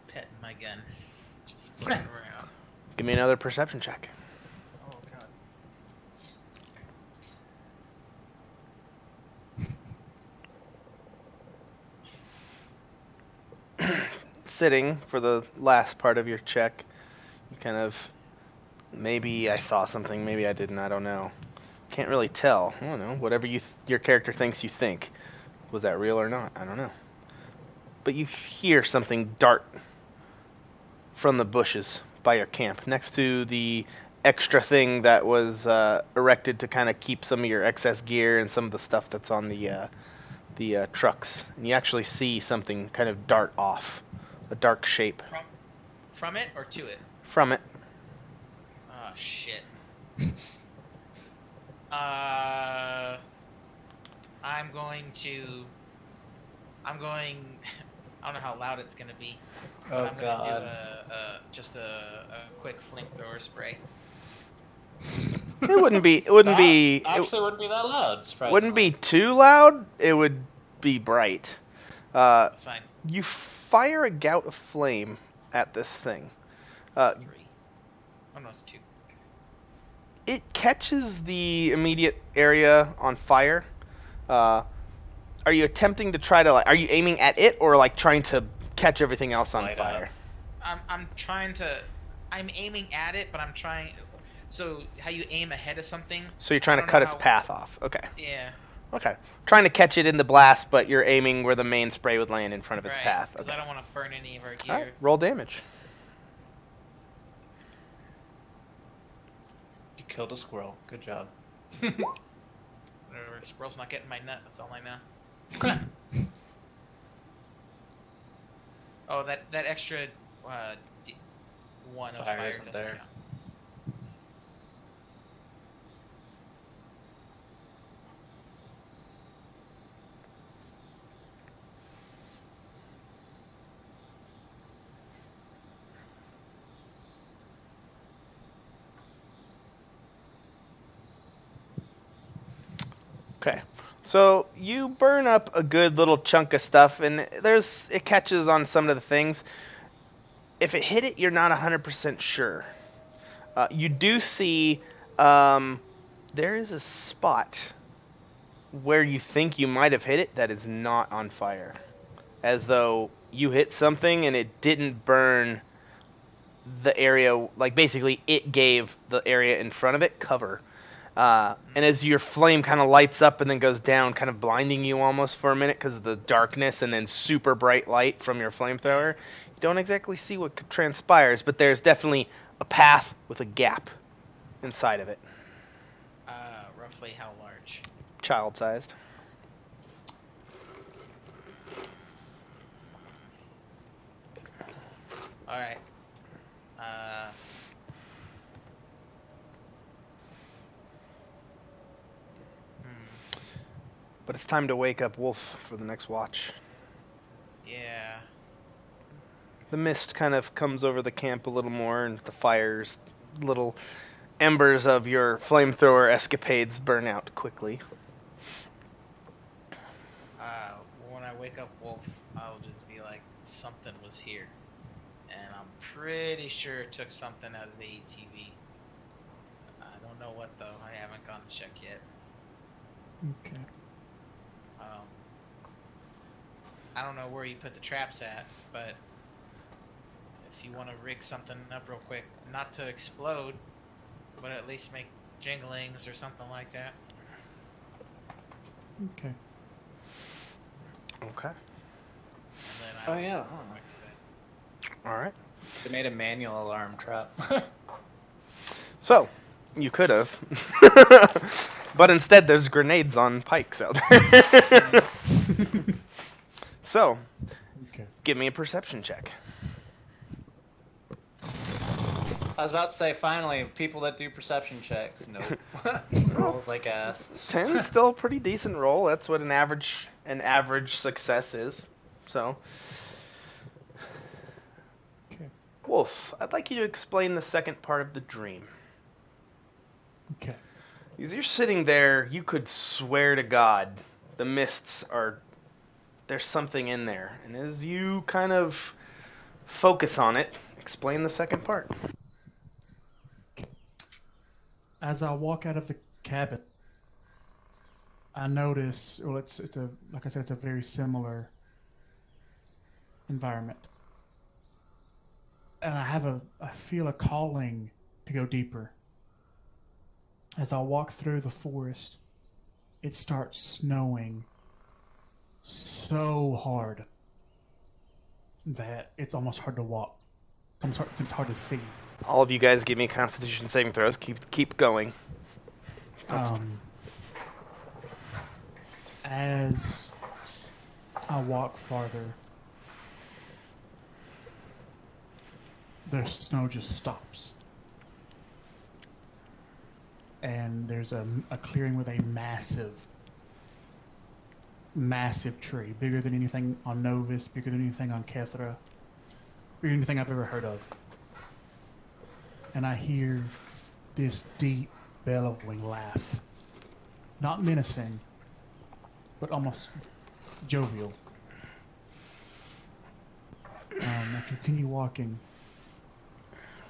petting my gun, just looking around. Give me another perception check. Oh God. Sitting for the last part of your check, you kind of, maybe I saw something, maybe I didn't, I don't know. can't really tell. I don't know. Whatever your character thinks you think. Was that real or not? I don't know. But you hear something dart from the bushes by your camp, next to the extra thing that was erected to kind of keep some of your excess gear and some of the stuff that's on the trucks. And you actually see something kind of dart off, a dark shape From it or to it? from it. Oh shit. I'm going. I don't know how loud it's gonna be. But Oh I'm gonna god. do just a quick flamethrower spray. It wouldn't be. It wouldn't That be. actually wouldn't be that loud. Wouldn't be Surprisingly. too loud. It would be bright. That's fine. You fire a gout of flame at this thing. It's 3. Oh no, it's 2. It catches the immediate area on fire. Are you attempting to try to are you aiming at it or like trying to catch everything else on Light fire? I'm trying to. I'm aiming at it, but I'm trying. So how you aim ahead of something? So you're trying to cut its path off. Okay. Yeah. Okay. Trying to catch it in the blast, but you're aiming where the main spray would land in front of its path. Because Okay. I don't want to burn any of our gear. All right. Roll damage. You killed a squirrel. Good job. Whatever. Squirrel's not getting my nut. That's all I know. Oh, that extra 1 of Fire fire isn't doesn't there. count. Okay. So you burn up a good little chunk of stuff, and it catches on some of the things. If it hit it, you're not 100% sure. You do see there is a spot where you think you might have hit it that is not on fire, as though you hit something and it didn't burn the area. Like basically, it gave the area in front of it cover. And as your flame kind of lights up and then goes down, kind of blinding you almost for a minute because of the darkness and then super bright light from your flamethrower, you don't exactly see what transpires, but there's definitely a path with a gap inside of it. Roughly how large? Child-sized. All right. But it's time to wake up Wolf for the next watch. Yeah. The mist kind of comes over the camp a little more, and the fires, little embers of your flamethrower escapades burn out quickly. When I wake up Wolf, I'll just be like, something was here. And I'm pretty sure it took something out of the ATV. I don't know what though. I haven't gone to check yet. Okay. I don't know where you put the traps at, but if you want to rig something up real quick, not to explode, but at least make jinglings or something like that. Okay. Okay. And then Oh yeah. go back to bed. All right. They made a manual alarm trap. So, you could have. But instead, there's grenades on pikes out there. So, Okay. give me a perception check. I was about to say, finally, people that do perception checks. Nope. Rolls like ass. 10 is still a pretty decent roll. That's what an average success is. So, Okay. Wolf, I'd like you to explain the second part of the dream. Okay. As you're sitting there, you could swear to God the mists are... There's something in there. And as you kind of focus on it, explain the second part. As I walk out of the cabin, I notice, well, it's a, like I said, it's a very similar environment. And I feel a calling to go deeper. As I walk through the forest, it starts snowing so hard that it's almost hard to walk. It's hard to see. All of you guys give me Constitution saving throws. Keep going. As I walk farther, the snow just stops. And there's a clearing with a massive tree, bigger than anything on Novus, bigger than anything on Kethra, bigger than anything I've ever heard of. And I hear this deep, bellowing laugh. Not menacing, but almost jovial. I continue walking,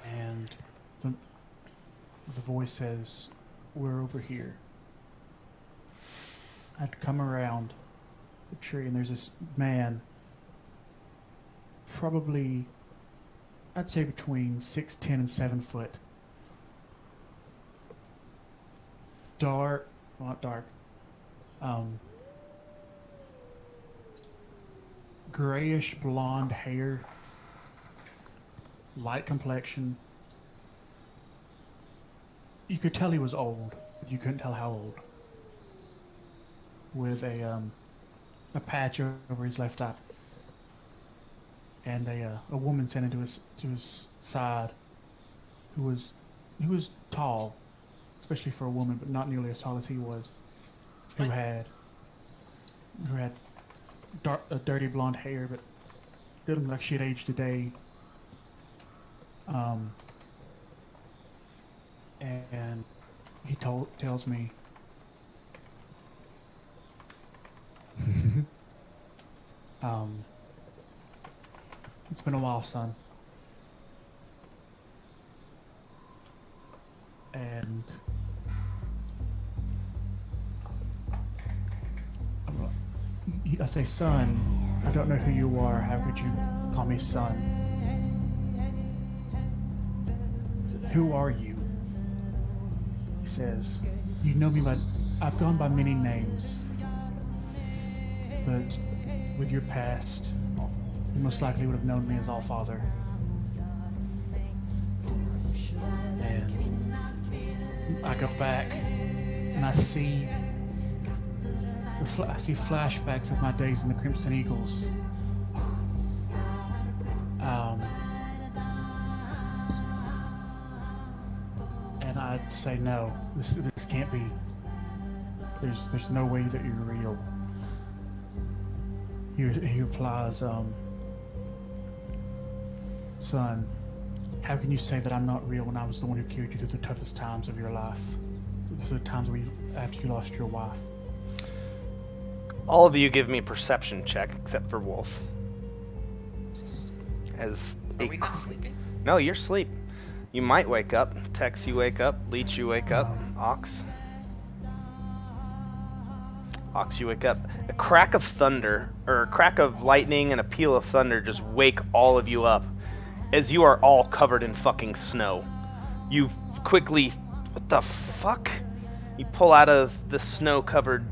and the voice says, "We're over here." I'd come around the tree, and there's this man, probably, I'd say between 6'10" and 7 foot. Dark, well, not dark, grayish blonde hair, light complexion. You could tell he was old, but you couldn't tell how old. With a patch over his left eye, and a woman standing to his side, who was tall, especially for a woman, but not nearly as tall as he was. Who had dirty blonde hair, but didn't look like she had aged a day. And he tells me, "It's been a while, son." And I say, "Son, I don't know who you are. How could you call me son?" I said, "Who are you?" He says, "You know me by... I've gone by many names. But with your past, you most likely would have known me as Allfather." And I go back, and I see flashbacks of my days in the Crimson Eagles. And I'd say, "No, this can't be. There's no way that you're real." He replies, "Son, how can you say that I'm not real when I was the one who carried you through the toughest times of your life? The times after you lost your wife." All of you give me a perception check, except for Wolf. Are we not sleeping? No, you're asleep. You might wake up. Tex, you wake up. Leech, you wake up. Ox, you wake up. A crack of thunder, or a crack of lightning and a peal of thunder just wake all of you up, as you are all covered in fucking snow. You quickly... What the fuck? You pull out of the snow-covered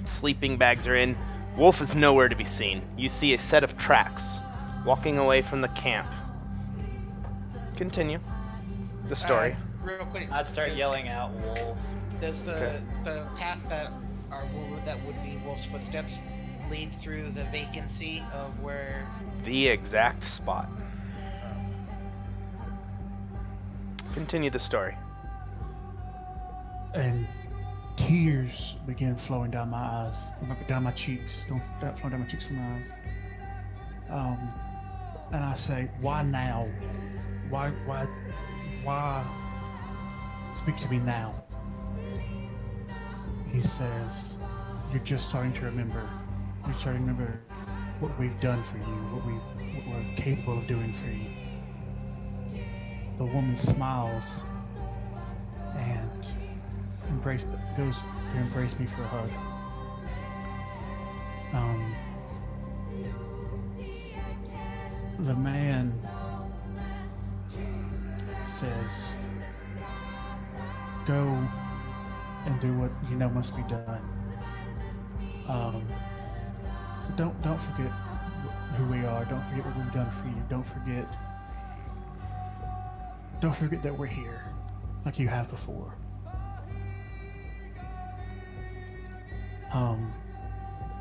sleeping bags are in. Wolf is nowhere to be seen. You see a set of tracks walking away from the camp. Continue the story. Real quick. I'd start yelling out, "Wolf." Does the path that would be Wolf's footsteps lead through the vacancy of where... The exact spot. Continue the story. And tears began flowing down my eyes, down my cheeks. Don't flow down my cheeks from my eyes. And I say, "Why now? Why speak to me now?" He says, "You're just starting to remember. You're starting to remember what we've done for you, what we're capable of doing for you." The woman smiles and goes to embrace me for a hug. The man says, "Go and do what you know must be done. But don't forget who we are. Don't forget what we've done for you. Don't forget that we're here, like you have before.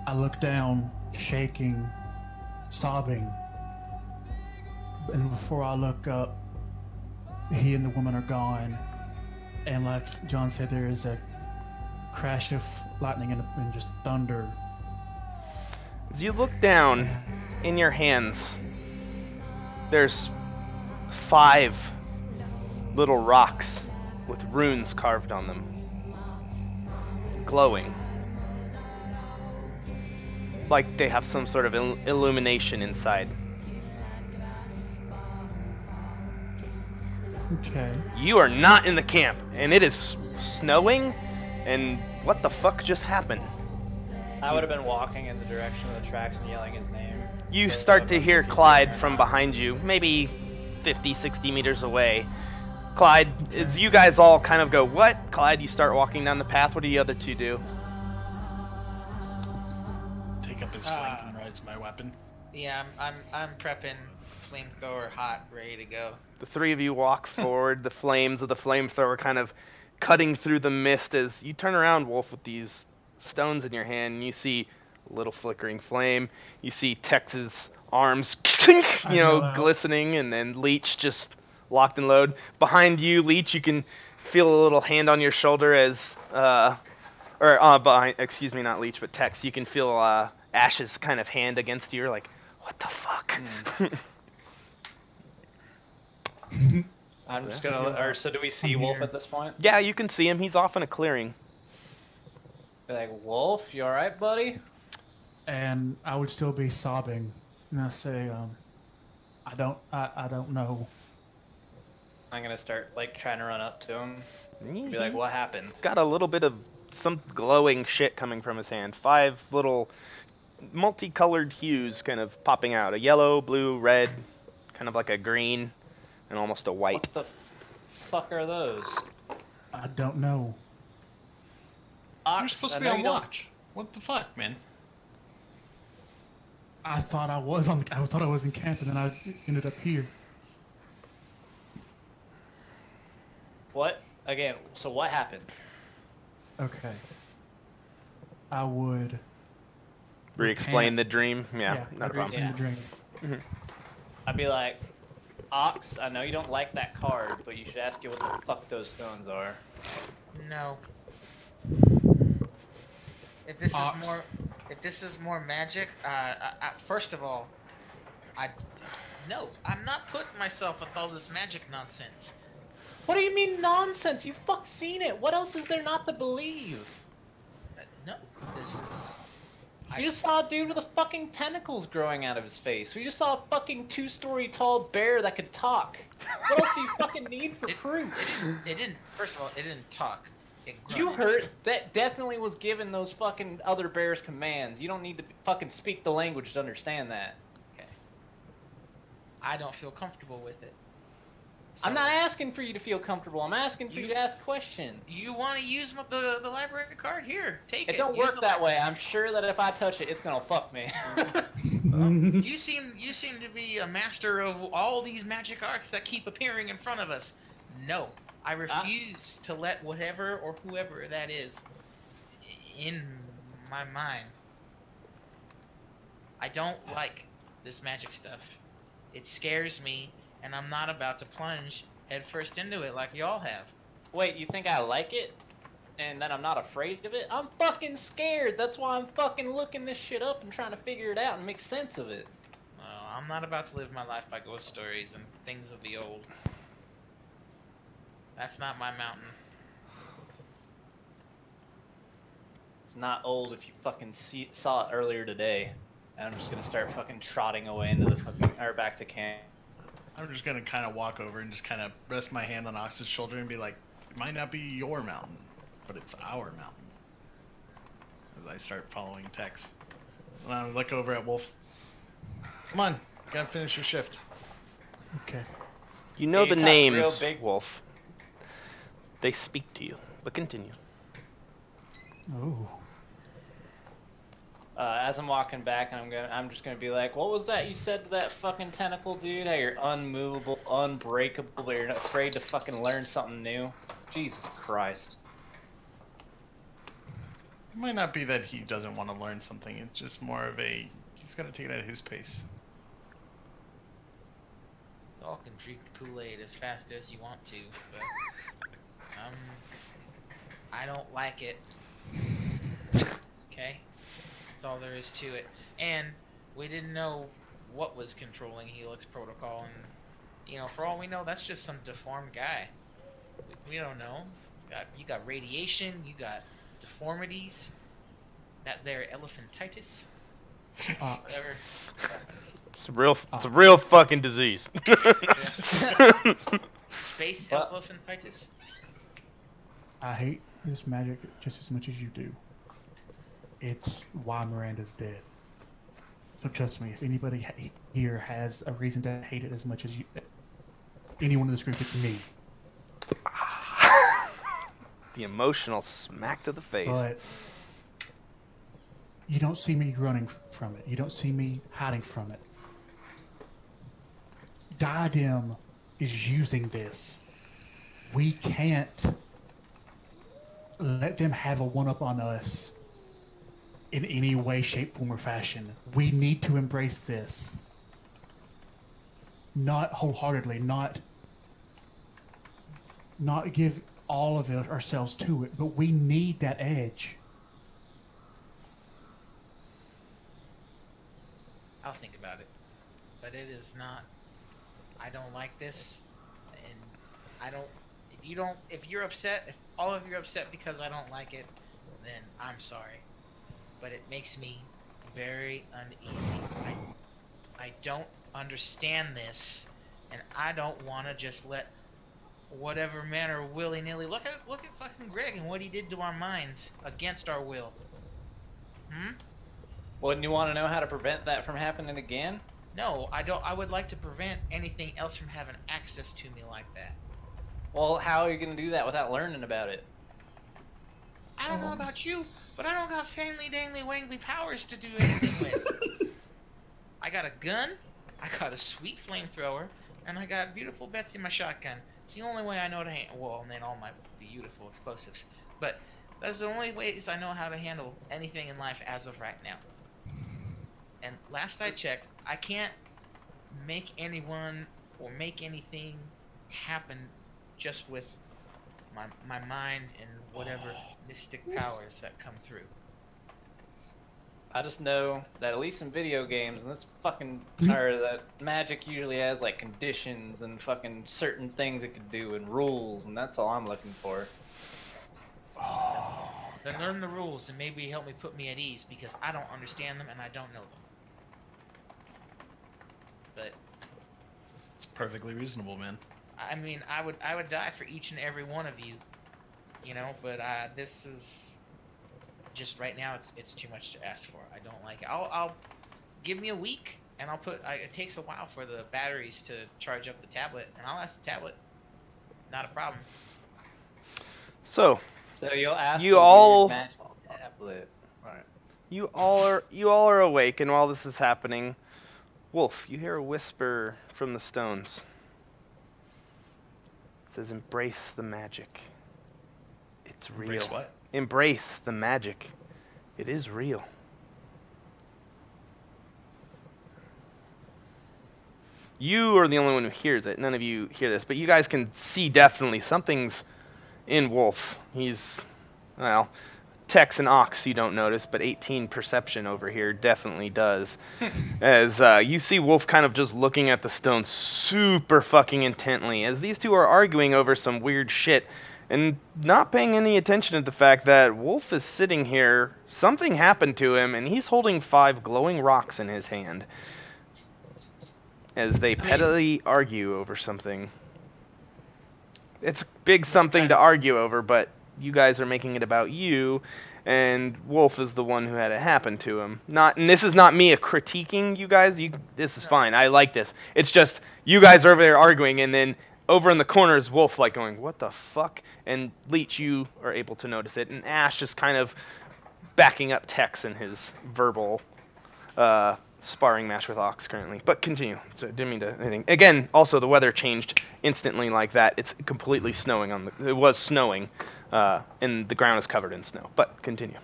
I look down, shaking, sobbing, and before I look up, he and the woman are gone. And like John said, there is a crash of lightning and just thunder. As you look down in your hands, there's 5 little rocks with runes carved on them, glowing. Like they have some sort of illumination inside. Okay. You are not in the camp, and it is snowing, and what the fuck just happened? I would have been walking in the direction of the tracks and yelling his name. You So start I to don't know hear if you Clyde hear or from not. behind you, maybe 50, 60 meters away. Clyde, as you guys all kind of go, what? Clyde, you start walking down the path. What do the other two do? Take up his flanking right as my weapon. Yeah, I'm prepping flamethrower hot, ready to go. The 3 of you walk forward, the flames of the flamethrower kind of cutting through the mist as you turn around, Wolf, with these stones in your hand, and you see a little flickering flame. You see Tex's arms, glistening, and then Leech just locked and load. Behind you, Leech, you can feel a little hand on your shoulder as, behind, excuse me, not Leech, but Tex, you can feel Ash's kind of hand against you. You're like, what the fuck? I'm just gonna. Or so do we see I'm Wolf here. at this point? Yeah, you can see him. He's off in a clearing. Be like, Wolf, you all right, buddy? And I would still be sobbing, and I say, I don't know. I'm gonna start like trying to run up to him. Be like, He's what happened? got a little bit of some glowing shit coming from his hand. 5 little multicolored hues kind of popping out. A yellow, blue, red, kind of like a green, and almost a white. What the fuck are those? I don't know. You're Ox, supposed I to be know on you don't- watch. What the fuck, man? I thought I was on. I thought I was in camp, and then I ended up here. What? Again, so what happened? Okay. I would. Re-explain recant- the dream. Yeah, not a I'd problem. reexplain the dream. I'd be like, Ox, I know you don't like that card, but you should ask you what the fuck those stones are. No. If this Ox. is more, if this is more magic, first of all, no, I'm not putting myself with all this magic nonsense. What do you mean nonsense? You fuck seen it. What else is there not to believe? No, this is. You just saw a dude with a fucking tentacles growing out of his face. We just saw a fucking 2-story tall bear that could talk. What else do you fucking need for proof? It didn't. First of all, it didn't talk. It You grunted. heard that definitely was giving those fucking other bears commands. You don't need to fucking speak the language to understand that. Okay. I don't feel comfortable with it. I'm So- not asking for you to feel comfortable. I'm asking for you to ask questions. You want to use the library card? Here, take it. It don't Use work the that way. library- I'm sure that if I touch it, it's gonna fuck me. You seem to be a master of all these magic arts that keep appearing in front of us. No, I refuse to let whatever or whoever that is in my mind. I don't like this magic stuff. It scares me, and I'm not about to plunge headfirst into it like y'all have. Wait, you think I like it? And that I'm not afraid of it? I'm fucking scared. That's why I'm fucking looking this shit up and trying to figure it out and make sense of it. I'm not about to live my life by ghost stories and things of the old. That's not my mountain. It's not old if you fucking saw it earlier today. And I'm just gonna start fucking trotting away into the fucking, or back to camp. I'm just gonna kind of walk over and just kind of rest my hand on Ox's shoulder and be like, it might not be your mountain, but it's our mountain. As I start following Tex. And I look over at Wolf. Come on, gotta finish your shift. Okay. You know Hey, the you talk real names, big. Wolf. They speak to you, but continue. Oh. As I'm walking back, I'm just gonna be like, "What was that you said to that fucking tentacle dude? How you're unmovable, unbreakable, but you're not afraid to fucking learn something new? Jesus Christ!" It might not be that he doesn't want to learn something. It's just more of a he's got to take it at his pace. Y'all can drink the Kool-Aid as fast as you want to, but I don't like it. Okay, that's all there is to it. And we didn't know what was controlling Helix Protocol, and for all we know, that's just some deformed guy. We don't know. You got radiation. You got deformities. That there elephantitis. Whatever. It's a real fucking disease. Space What? elephantitis. I hate this magic just as much as you do. It's why Miranda's dead. So trust me, if anybody here has a reason to hate it as much as anyone in this group, it's me. The emotional smack to the face. But you don't see me running from it. You don't see me hiding from it. Diadem is using this. We can't let them have a one-up on us in any way, shape, form, or fashion. We need to embrace this. Not wholeheartedly, not give all of ourselves to it, but we need that edge. I'll think about it. But it is not. I don't like this, and I don't. If you're upset, if all of you are upset because I don't like it, then I'm sorry. But it makes me very uneasy. I don't understand this, and I don't want to just let whatever manner willy-nilly. Look at fucking Greg and what he did to our minds against our will. Wouldn't you want to know how to prevent that from happening again? No, I don't. I would like to prevent anything else from having access to me like that. Well, how are you gonna do that without learning about it? I don't know about you, but I don't got family dangly wangly powers to do anything with. I got a gun, I got a sweet flamethrower, and I got beautiful Betsy my shotgun. It's the only way I know to handle. Well, and then all my beautiful explosives. But that's the only ways I know how to handle anything in life as of right now. And last I checked, I can't make anyone or make anything happen just with my mind and whatever mystic powers that come through. I just know that at least in video games, and this fucking, or that magic usually has like conditions and fucking certain things it can do and rules, and that's all I'm looking for. Then learn the rules and maybe help me put me at ease, because I don't understand them and I don't know them. But It's perfectly reasonable, man. I mean, I would die for each and every one of you, But this is just right now. It's too much to ask for. I don't like it. I'll give me a week, and I'll put. It takes a while for the batteries to charge up the tablet, and I'll ask the tablet. Not a problem. So you'll ask you the all- weird magic tablet. Right. you all are awake, and while this is happening, Wolf, you hear a whisper from the stones. It says, "Embrace the magic. It's real." Embrace what? Embrace the magic. It is real. You are the only one who hears it. None of you hear this, but you guys can see definitely something's in Wolf. He's, well, Tex and Ox you don't notice, but 18 perception over here definitely does. As you see Wolf kind of just looking at the stone super fucking intently, as these two are arguing over some weird shit, and not paying any attention to the fact that Wolf is sitting here, something happened to him, and he's holding 5 glowing rocks in his hand. As they pettily argue over something. It's a big something to argue over, but you guys are making it about you, and Wolf is the one who had it happen to him. And this is not me critiquing you guys. This is fine. I like this. It's just you guys are over there arguing, and then over in the corner is Wolf, like going, "What the fuck?" And Leech, you are able to notice it, and Ash is kind of backing up Tex in his verbal sparring match with Ox currently. But continue. So, didn't mean to anything. Again, also the weather changed instantly like that. It's completely snowing it was snowing, and the ground is covered in snow. But continue.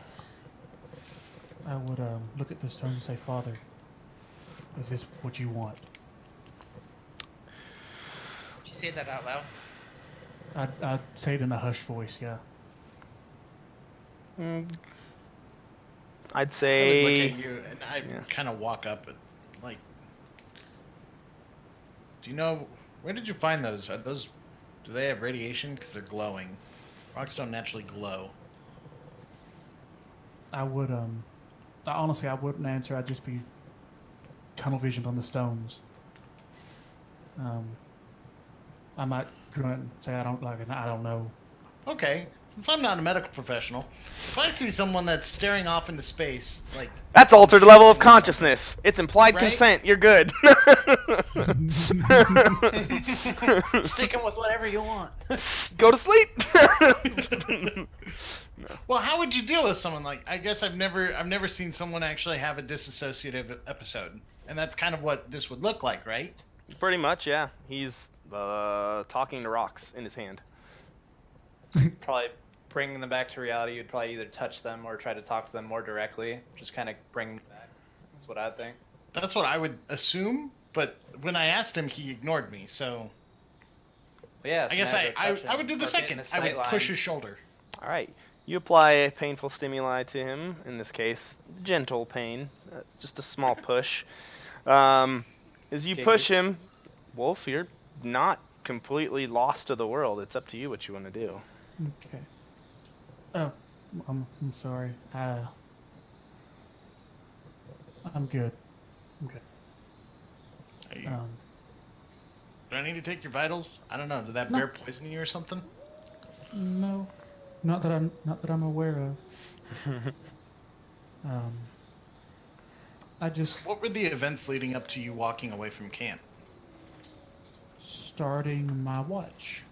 I would look at the stone and say, Father, is this what you want? Did you say that out loud? I'd say it in a hushed voice, yeah. I'd I would say. look at you and I kind of walk up, and, like, do you know where did you find those? Are those? Do they have radiation? Because they're glowing. Rocks don't naturally glow. I would honestly I wouldn't answer. I'd just be tunnel visioned on the stones. I might grunt and say I don't know. Okay, since I'm not a medical professional, if I see someone that's staring off into space, like That's altered level of something, consciousness. It's implied Right? consent. You're good. Stick 'em with whatever you want. Go to sleep. well, how would you deal with someone like? I guess I've never seen someone actually have a disassociative episode, and that's kind of what this would look like, right? Pretty much, yeah. He's talking to rocks in his hand. Probably bringing them back to reality. You'd probably either touch them or try to talk to them more directly. Just kind of bring them back. That's what I think. That's what I would assume, but when I asked him, he ignored me. So But yeah, I guess so I would do the second. I would push his shoulder. All right. You apply a painful stimuli to him. In this case, gentle pain, just a small push. As you push him, Wolf, you're not completely lost to the world. It's up to you what you want to do. Okay. Oh, I'm sorry. I'm good. I'm good. Are you, do I need to take your vitals? I don't know. Did that No. bear poison you or something? No, not that I'm aware of. I just What were the events leading up to you walking away from camp? starting my watch.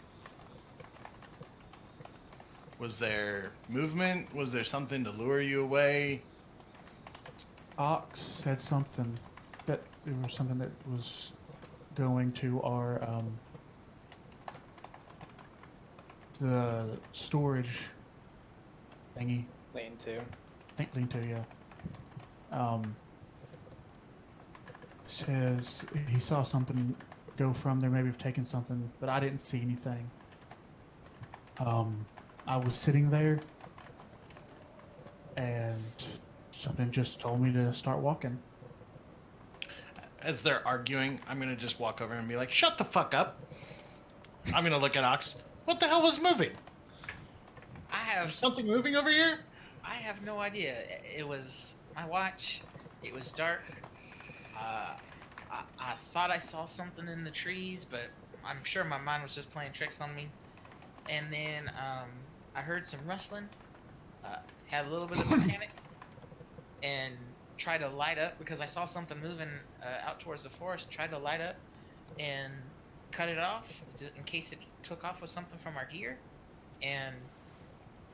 Was there movement? Was there something to lure you away? Ox said something that there was something that was going to our the storage thingy. Lean to. I think lean to, yeah. Says he saw something go from there, maybe have taken something, but I didn't see anything. I was sitting there and something just told me to start walking. As they're arguing, I'm gonna just walk over and be like, "Shut the fuck up!" I'm gonna look at Ox. What the hell was moving? I have There's something moving over here? I have no idea. It was my watch. It was dark. I thought I saw something in the trees, but I'm sure my mind was just playing tricks on me. And then I heard some rustling. Had a little bit of a panic, and tried to light up because I saw something moving out towards the forest. Tried to light up and cut it off in case it took off with something from our gear, and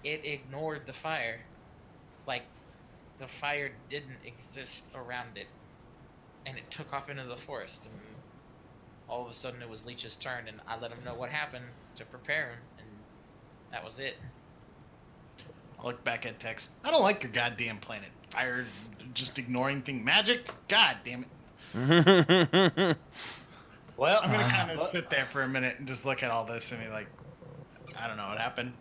it ignored the fire. Like the fire didn't exist around it, and it took off into the forest. And all of a sudden, it was Leech's turn, and I let him know what happened to prepare him, and that was it. I look back at Tex. I don't like your goddamn planet. Fire, just ignoring thing. Magic? God damn it. Well, I'm gonna kind of sit there for a minute and just look at all this and be like, I don't know what happened.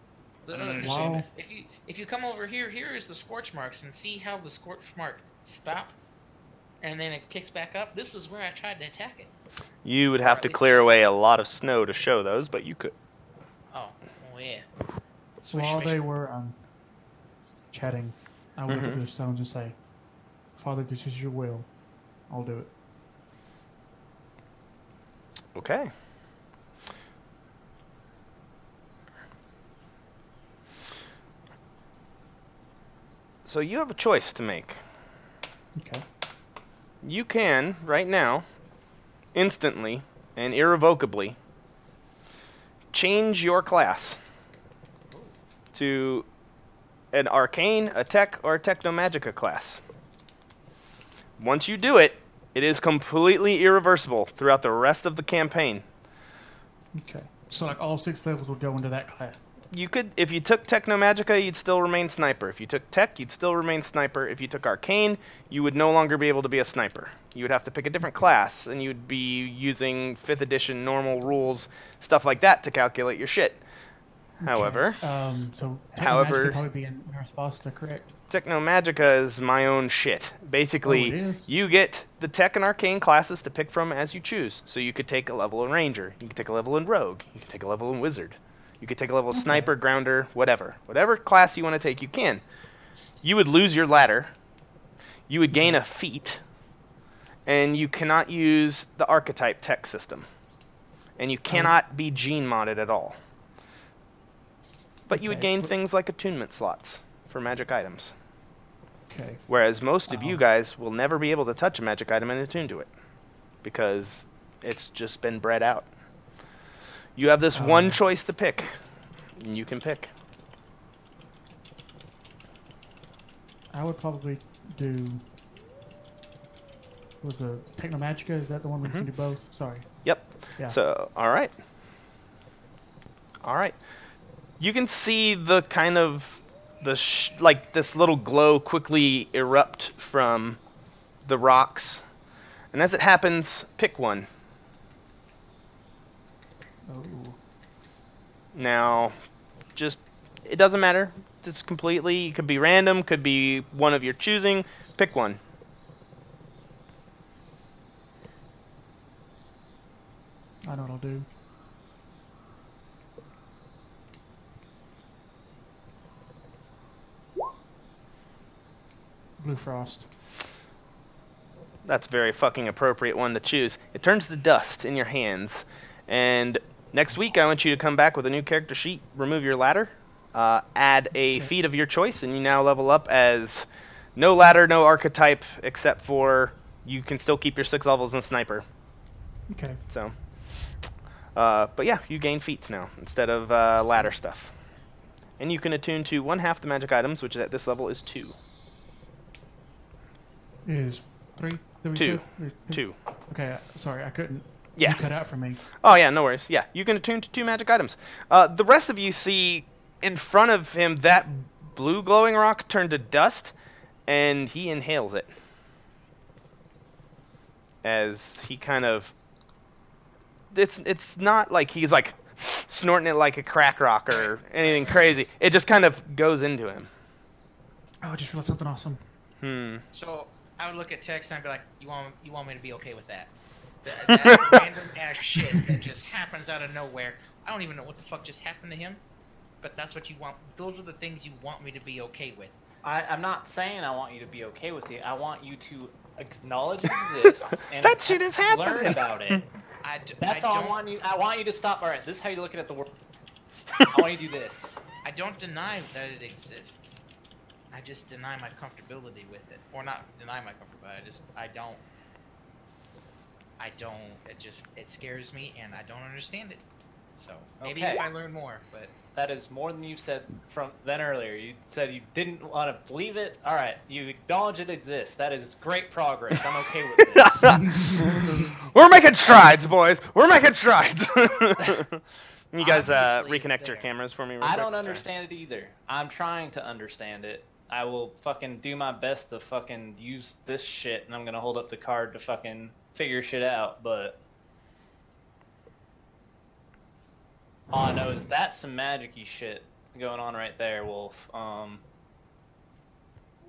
I don't understand Wow. it. If you come over here, here is the scorch marks, and see how the scorch mark stop, and then it kicks back up. This is where I tried to attack it. You would have to clear away a lot of snow to show those, but you could. Oh yeah. Swish, While swish. they were chatting, I would look at the stones and say, Father, this is your will. I'll do it. Okay. So you have a choice to make. Okay. You can, right now, instantly and irrevocably, change your class to an arcane, a tech, or a technomagica class. Once you do it, it is completely irreversible throughout the rest of the campaign. Okay. So like all 6 levels would go into that class. You could, if you took Technomagica, you'd still remain Sniper. If you took Tech, you'd still remain Sniper. If you took Arcane, you would no longer be able to be a Sniper. You would have to pick a different class, and you'd be using 5th edition normal rules, stuff like that, to calculate your shit. Okay. However, So however- Technomagic would probably be in North Boston, correct? Technomagica is my own shit. Basically, Oh, it is? you get the Tech and Arcane classes to pick from as you choose. So you could take a level in Ranger, you could take a level in Rogue, you could take a level in Wizard, you could take a level Okay. Sniper, Grounder, whatever. Whatever class you want to take, you can. You would lose your ladder, you would gain a feat, and you cannot use the Archetype Tech system. And you cannot be gene modded at all. But you would Okay, gain but- things like attunement slots for magic items. Okay. Whereas most of you guys will never be able to touch a magic item and attune to it. Because it's just been bred out. You have this one choice to pick. And you can pick. I would probably do. Was the Technomagica? Is that the one where you can do both? Sorry. Yep. Yeah. So, alright. Alright. You can see the kind of like this little glow quickly erupt from the rocks. And as it happens, pick one. Oh. Now, just, it doesn't matter. It's completely, it could be random, could be one of your choosing. Pick one. I know what I'll do. Blue Frost. That's a very fucking appropriate one to choose. It turns to dust in your hands. And next week I want you to come back with a new character sheet, remove your ladder, add a feat of your choice, and you now level up as no ladder, no archetype, except for you can still keep your 6 levels in Sniper. Okay. So, but yeah, you gain feats now instead of ladder stuff. And you can attune to 1/2 the magic items, which at this level is 2. Is 3? Did we 2. say? 2. Okay. Sorry, I couldn't. Yeah. You cut out for me. Oh yeah, no worries. Yeah, you can attune to 2 magic items. The rest of you see in front of him that blue glowing rock turn to dust, and he inhales it. As he kind of... It's not like he's like snorting it like a crack rock or anything crazy. It just kind of goes into him. Oh, I just realized something awesome. So I would look at Tex and I'd be like, you want me to be okay with that? That random ass shit that just happens out of nowhere. I don't even know what the fuck just happened to him, but that's what you want. Those are the things you want me to be okay with. I'm not saying I want you to be okay with it. I want you to acknowledge it exists and That shit is learn happening. about it. That's all I want you. I want you to stop. All right, this is how you're looking at the world. I want you to do this. I don't deny that it exists. I just deny my comfortability with it, or not deny my comfortability. I don't. It scares me, and I don't understand it. So maybe Okay. if I learn more, but That is more than you said from then earlier. You said you didn't want to believe it. All right, you acknowledge it exists. That is great progress. I'm okay with this. We're making strides, boys. We're making strides. You guys Obviously, reconnect it's your there. cameras for me real I quick? don't understand it either. I'm trying to understand it. I will fucking do my best to fucking use this shit, and I'm gonna hold up the card to fucking figure shit out, but all I know is that's some magic-y shit going on right there, Wolf.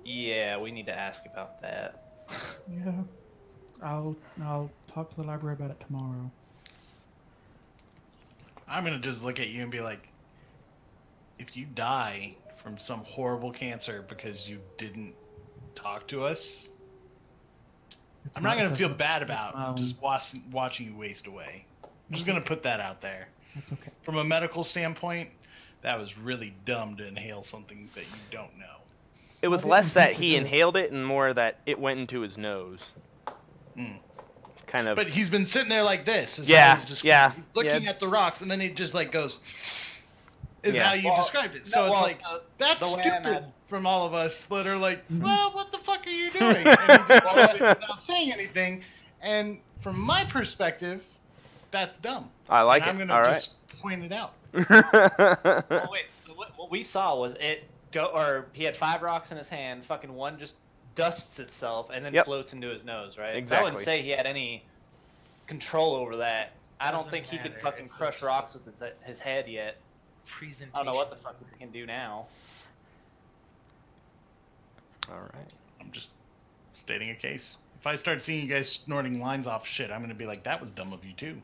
Yeah, we need to ask about that. Yeah. I'll talk to the library about it tomorrow. I'm gonna just look at you and be like, if you die from some horrible cancer because you didn't talk to us, It's I'm not gonna it's feel a- bad it's about my own- just watching you waste away. I'm just gonna put that out there. That's okay. From a medical standpoint, that was really dumb to inhale something that you don't know. It was I didn't less that intend to he do it. inhaled it and more that it went into his nose. Mm. kind of. But he's been sitting there like this. Is Yeah, how he's described. yeah, He's looking yeah. at the rocks, and then he just like goes. Is Yeah. how you described it. So no, it's well, like so that's the way I'm stupid at- from all of us that are like, Mhm. well, what the fuck are you doing? And he just does it without saying anything. And from my perspective, that's dumb. I like and it. I'm gonna All right. just point it out. Well, wait. So what we saw was it go, or he had 5 rocks in his hand. Fucking one just dusts itself and then Yep. floats into his nose, right? So I Exactly. wouldn't say he had any control over that. I don't Doesn't think he could matter, fucking it's crush just rocks with his head yet. Presentation. I don't know what the fuck he can do now. All right. I'm just stating a case. If I start seeing you guys snorting lines off shit, I'm gonna be like, that was dumb of you too.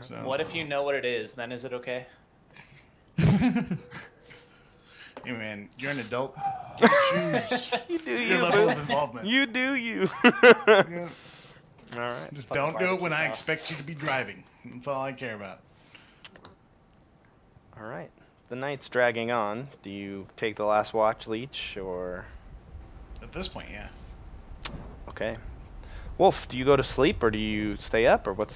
So, What if you know what it is? Then is it okay? Hey man, you're an adult. You choose You do your you, level boo. of involvement. You do you. Yeah. All right. Just Fucking don't do it barbecue when I sauce. expect you to be driving. That's all I care about. All right. The night's dragging on. Do you take the last watch, Leech, or? At this point, yeah. Okay. Wolf, do you go to sleep or do you stay up or what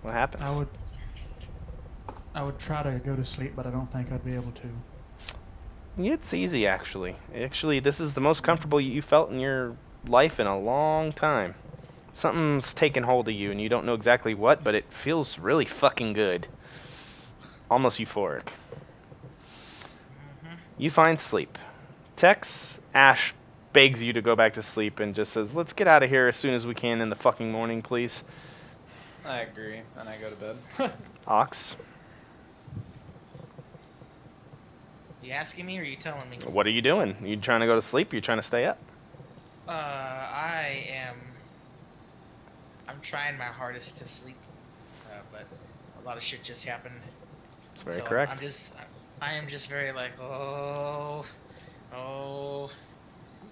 happens? I would try to go to sleep, but I don't think I'd be able to. It's easy actually. Actually, this is the most comfortable you felt in your life in a long time. Something's taken hold of you and you don't know exactly what, but it feels really fucking good. Almost euphoric. You find sleep. Tex, Ash begs you to go back to sleep and just says, let's get out of here as soon as we can in the fucking morning, please. I agree. And I go to bed. Ox, You asking me or are you telling me? what are you doing? You trying to go to sleep or you trying to stay up? I'm trying my hardest to sleep, but a lot of shit just happened. That's very So correct. I am just very like, oh,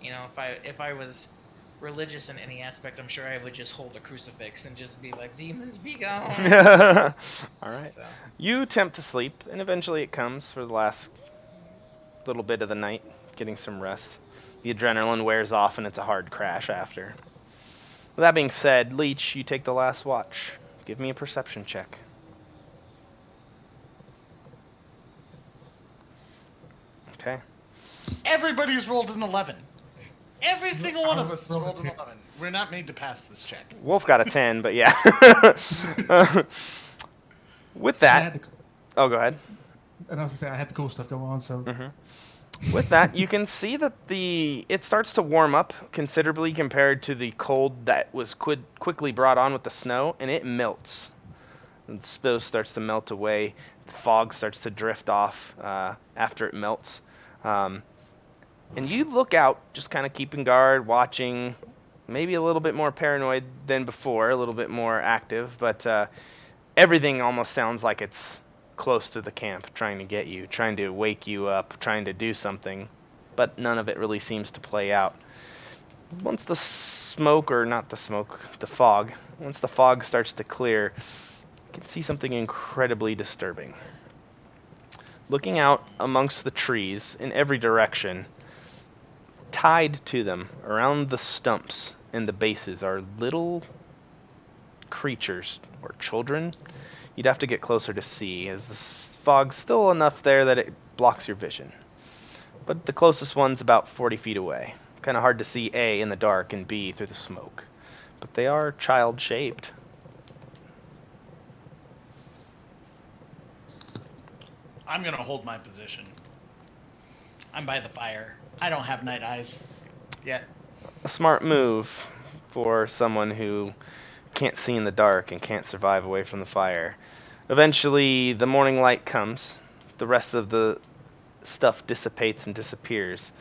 you know, if I was religious in any aspect, I'm sure I would just hold a crucifix and just be like, demons be gone. All right. So, You attempt to sleep, and eventually it comes for the last little bit of the night, getting some rest. The adrenaline wears off, and it's a hard crash after. With that being said, Leech, you take the last watch. Give me a perception check. Okay. Everybody's rolled an 11. Every single one of us has rolled a rolled an 10. 11. We're not made to pass this check. Wolf got a 10, but yeah. With I that... had to, Oh, go ahead. and I was gonna say I had the cool stuff go on, so With that, you can see that it starts to warm up considerably compared to the cold that was quickly brought on with the snow, and it melts. And the snow starts to melt away. The fog starts to drift off after it melts. And you look out, just kind of keeping guard, watching, maybe a little bit more paranoid than before, a little bit more active, but everything almost sounds like it's close to the camp, trying to get you, trying to wake you up, trying to do something, but none of it really seems to play out. Once the smoke, or not the smoke, the fog, once the fog starts to clear, you can see something incredibly disturbing. Looking out amongst the trees in every direction, tied to them, around the stumps and the bases, are little creatures, or children. You'd have to get closer to see, as the fog's still enough there that it blocks your vision. But the closest one's about 40 feet away. Kind of hard to see A in the dark and B through the smoke. But they are child-shaped. I'm going to hold my position. I'm by the fire. I don't have night eyes yet. A smart move for someone who can't see in the dark and can't survive away from the fire. Eventually, the morning light comes. The rest of the stuff dissipates and disappears.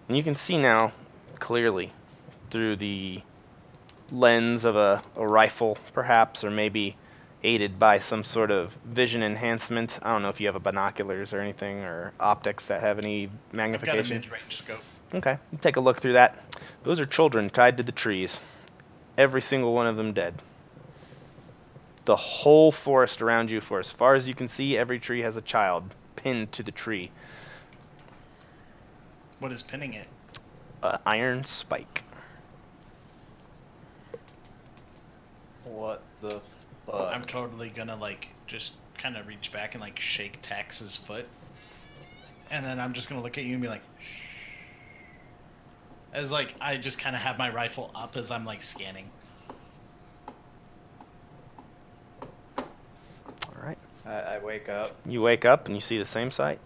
And you can see now, clearly, through the lens of a rifle, perhaps, or maybe aided by some sort of vision enhancement. I don't know if you have a binoculars or anything, or optics that have any I've got a magnification. mid-range scope. Okay, take a look through that. Those are children tied to the trees. Every single one of them dead. The whole forest around you, for as far as you can see, every tree has a child pinned to the tree. What is pinning it? An iron spike. What the fuck? I'm totally gonna like just kind of reach back and like shake Tex's foot, and then I'm just gonna look at you and be like, shh. As like I just kind of have my rifle up as I'm like scanning. All right. I wake up. You wake up and you see the same sight.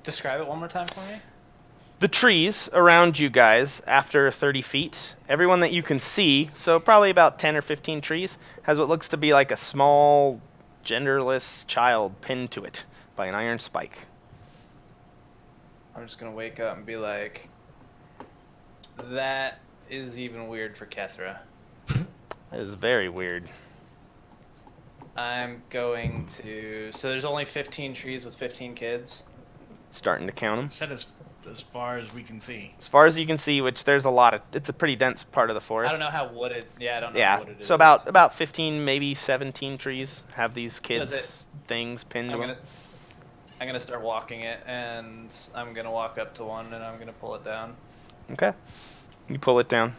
Describe it one more time for me. The trees around you guys, after 30 feet, everyone that you can see, so probably about 10 or 15 trees, has what looks to be like a small, genderless child pinned to it by an iron spike. I'm just gonna wake up and be like, that is even weird for Kethra. That is very weird. I'm going to. So there's only 15 trees with 15 kids. Starting to count them. Said as far as we can see. As far as you can see, which there's a lot of, it's a pretty dense part of the forest. I don't know how wooded. Yeah, I don't know Yeah, how wooded it is. so about 15, maybe 17 trees have these kids Does it- things pinned to I'm them. gonna start walking it, and I'm gonna walk up to one, and I'm gonna pull it down. Okay. You pull it down.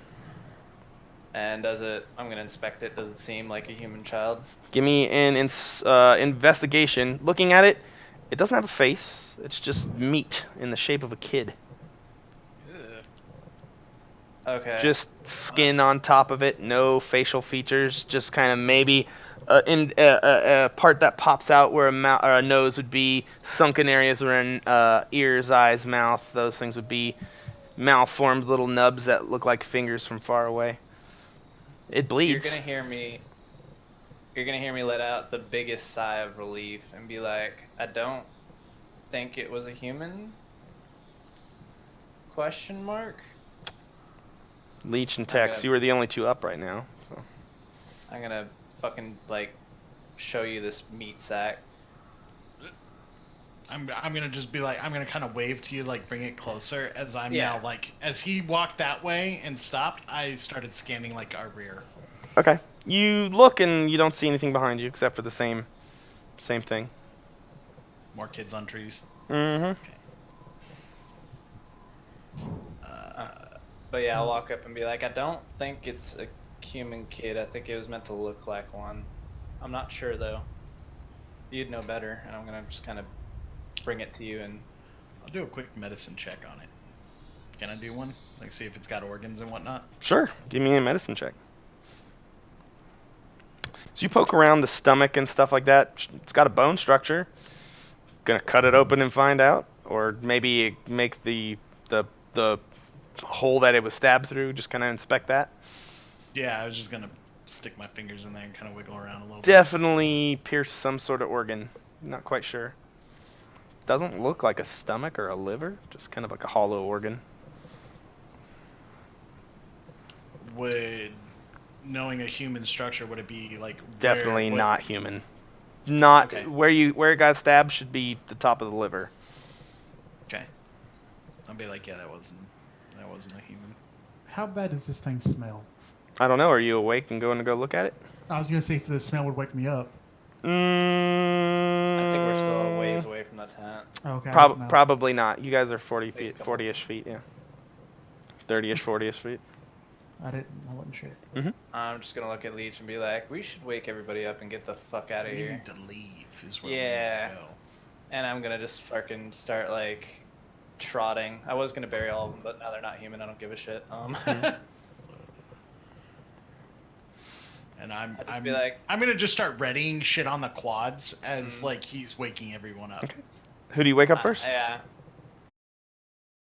And does it? I'm gonna inspect it. Does it seem like a human child? Give me an investigation. Looking at it, it doesn't have a face. It's just meat in the shape of a kid. Ugh. Okay. Just skin on top of it, no facial features. Just kind of maybe a part that pops out where or a nose would be, sunken areas where ears, eyes, mouth. Those things would be malformed little nubs that look like fingers from far away. It bleeds. You're gonna hear me. You're gonna hear me let out the biggest sigh of relief and be like, I don't think it was a human? Question mark? Leech and Tex, you were the only two up right now. So. I'm gonna fucking like show you this meat sack. I'm gonna just be like, I'm gonna kind of wave to you, like bring it closer, as I'm Yeah. now like, as he walked that way and stopped, I started scanning like our rear. Okay. You look and you don't see anything behind you except for the same thing. More kids on trees. Mm-hmm. But yeah, I'll walk up and be like, I don't think it's a human kid. I think it was meant to look like one. I'm not sure though. You'd know better, and I'm gonna just kind of bring it to you and. I'll do a quick medicine check on it. Can I do one? Like see if it's got organs and whatnot? Sure. Give me a medicine check. So you poke around the stomach and stuff like that. It's got a bone structure. Gonna cut it open and find out, or maybe make the hole that it was stabbed through. Just kind of inspect that. Yeah, I was just gonna stick my fingers in there and kind of wiggle around a little bit. Definitely pierce some sort of organ. Not quite sure. Doesn't look like a stomach or a liver. Just kind of like a hollow organ. Would knowing a human structure, would it be like Definitely what- not human. Not Okay. where it got stabbed should be the top of the liver. Okay. I'll be like, yeah, that wasn't a human. How bad does this thing smell? I don't know. Are you awake and going to go look at it? I was gonna see if the smell would wake me up. I think we're still a ways away from the tent. Okay. I don't know. Probably not. You guys are 40 At least a feet, couple. 40-ish feet, yeah. 30-ish, 40-ish feet. I wasn't sure. I'm just gonna look at Leech and be like, we should wake everybody up and get the fuck out of We here. need to leave is where Yeah. we need to go. And I'm gonna just fucking start like trotting. I was gonna bury all of them, but now they're not human. I don't give a shit. And I'd just be like, I'm gonna just start readying shit on the quads as like he's waking everyone up. Okay. Who do you wake up first? yeah,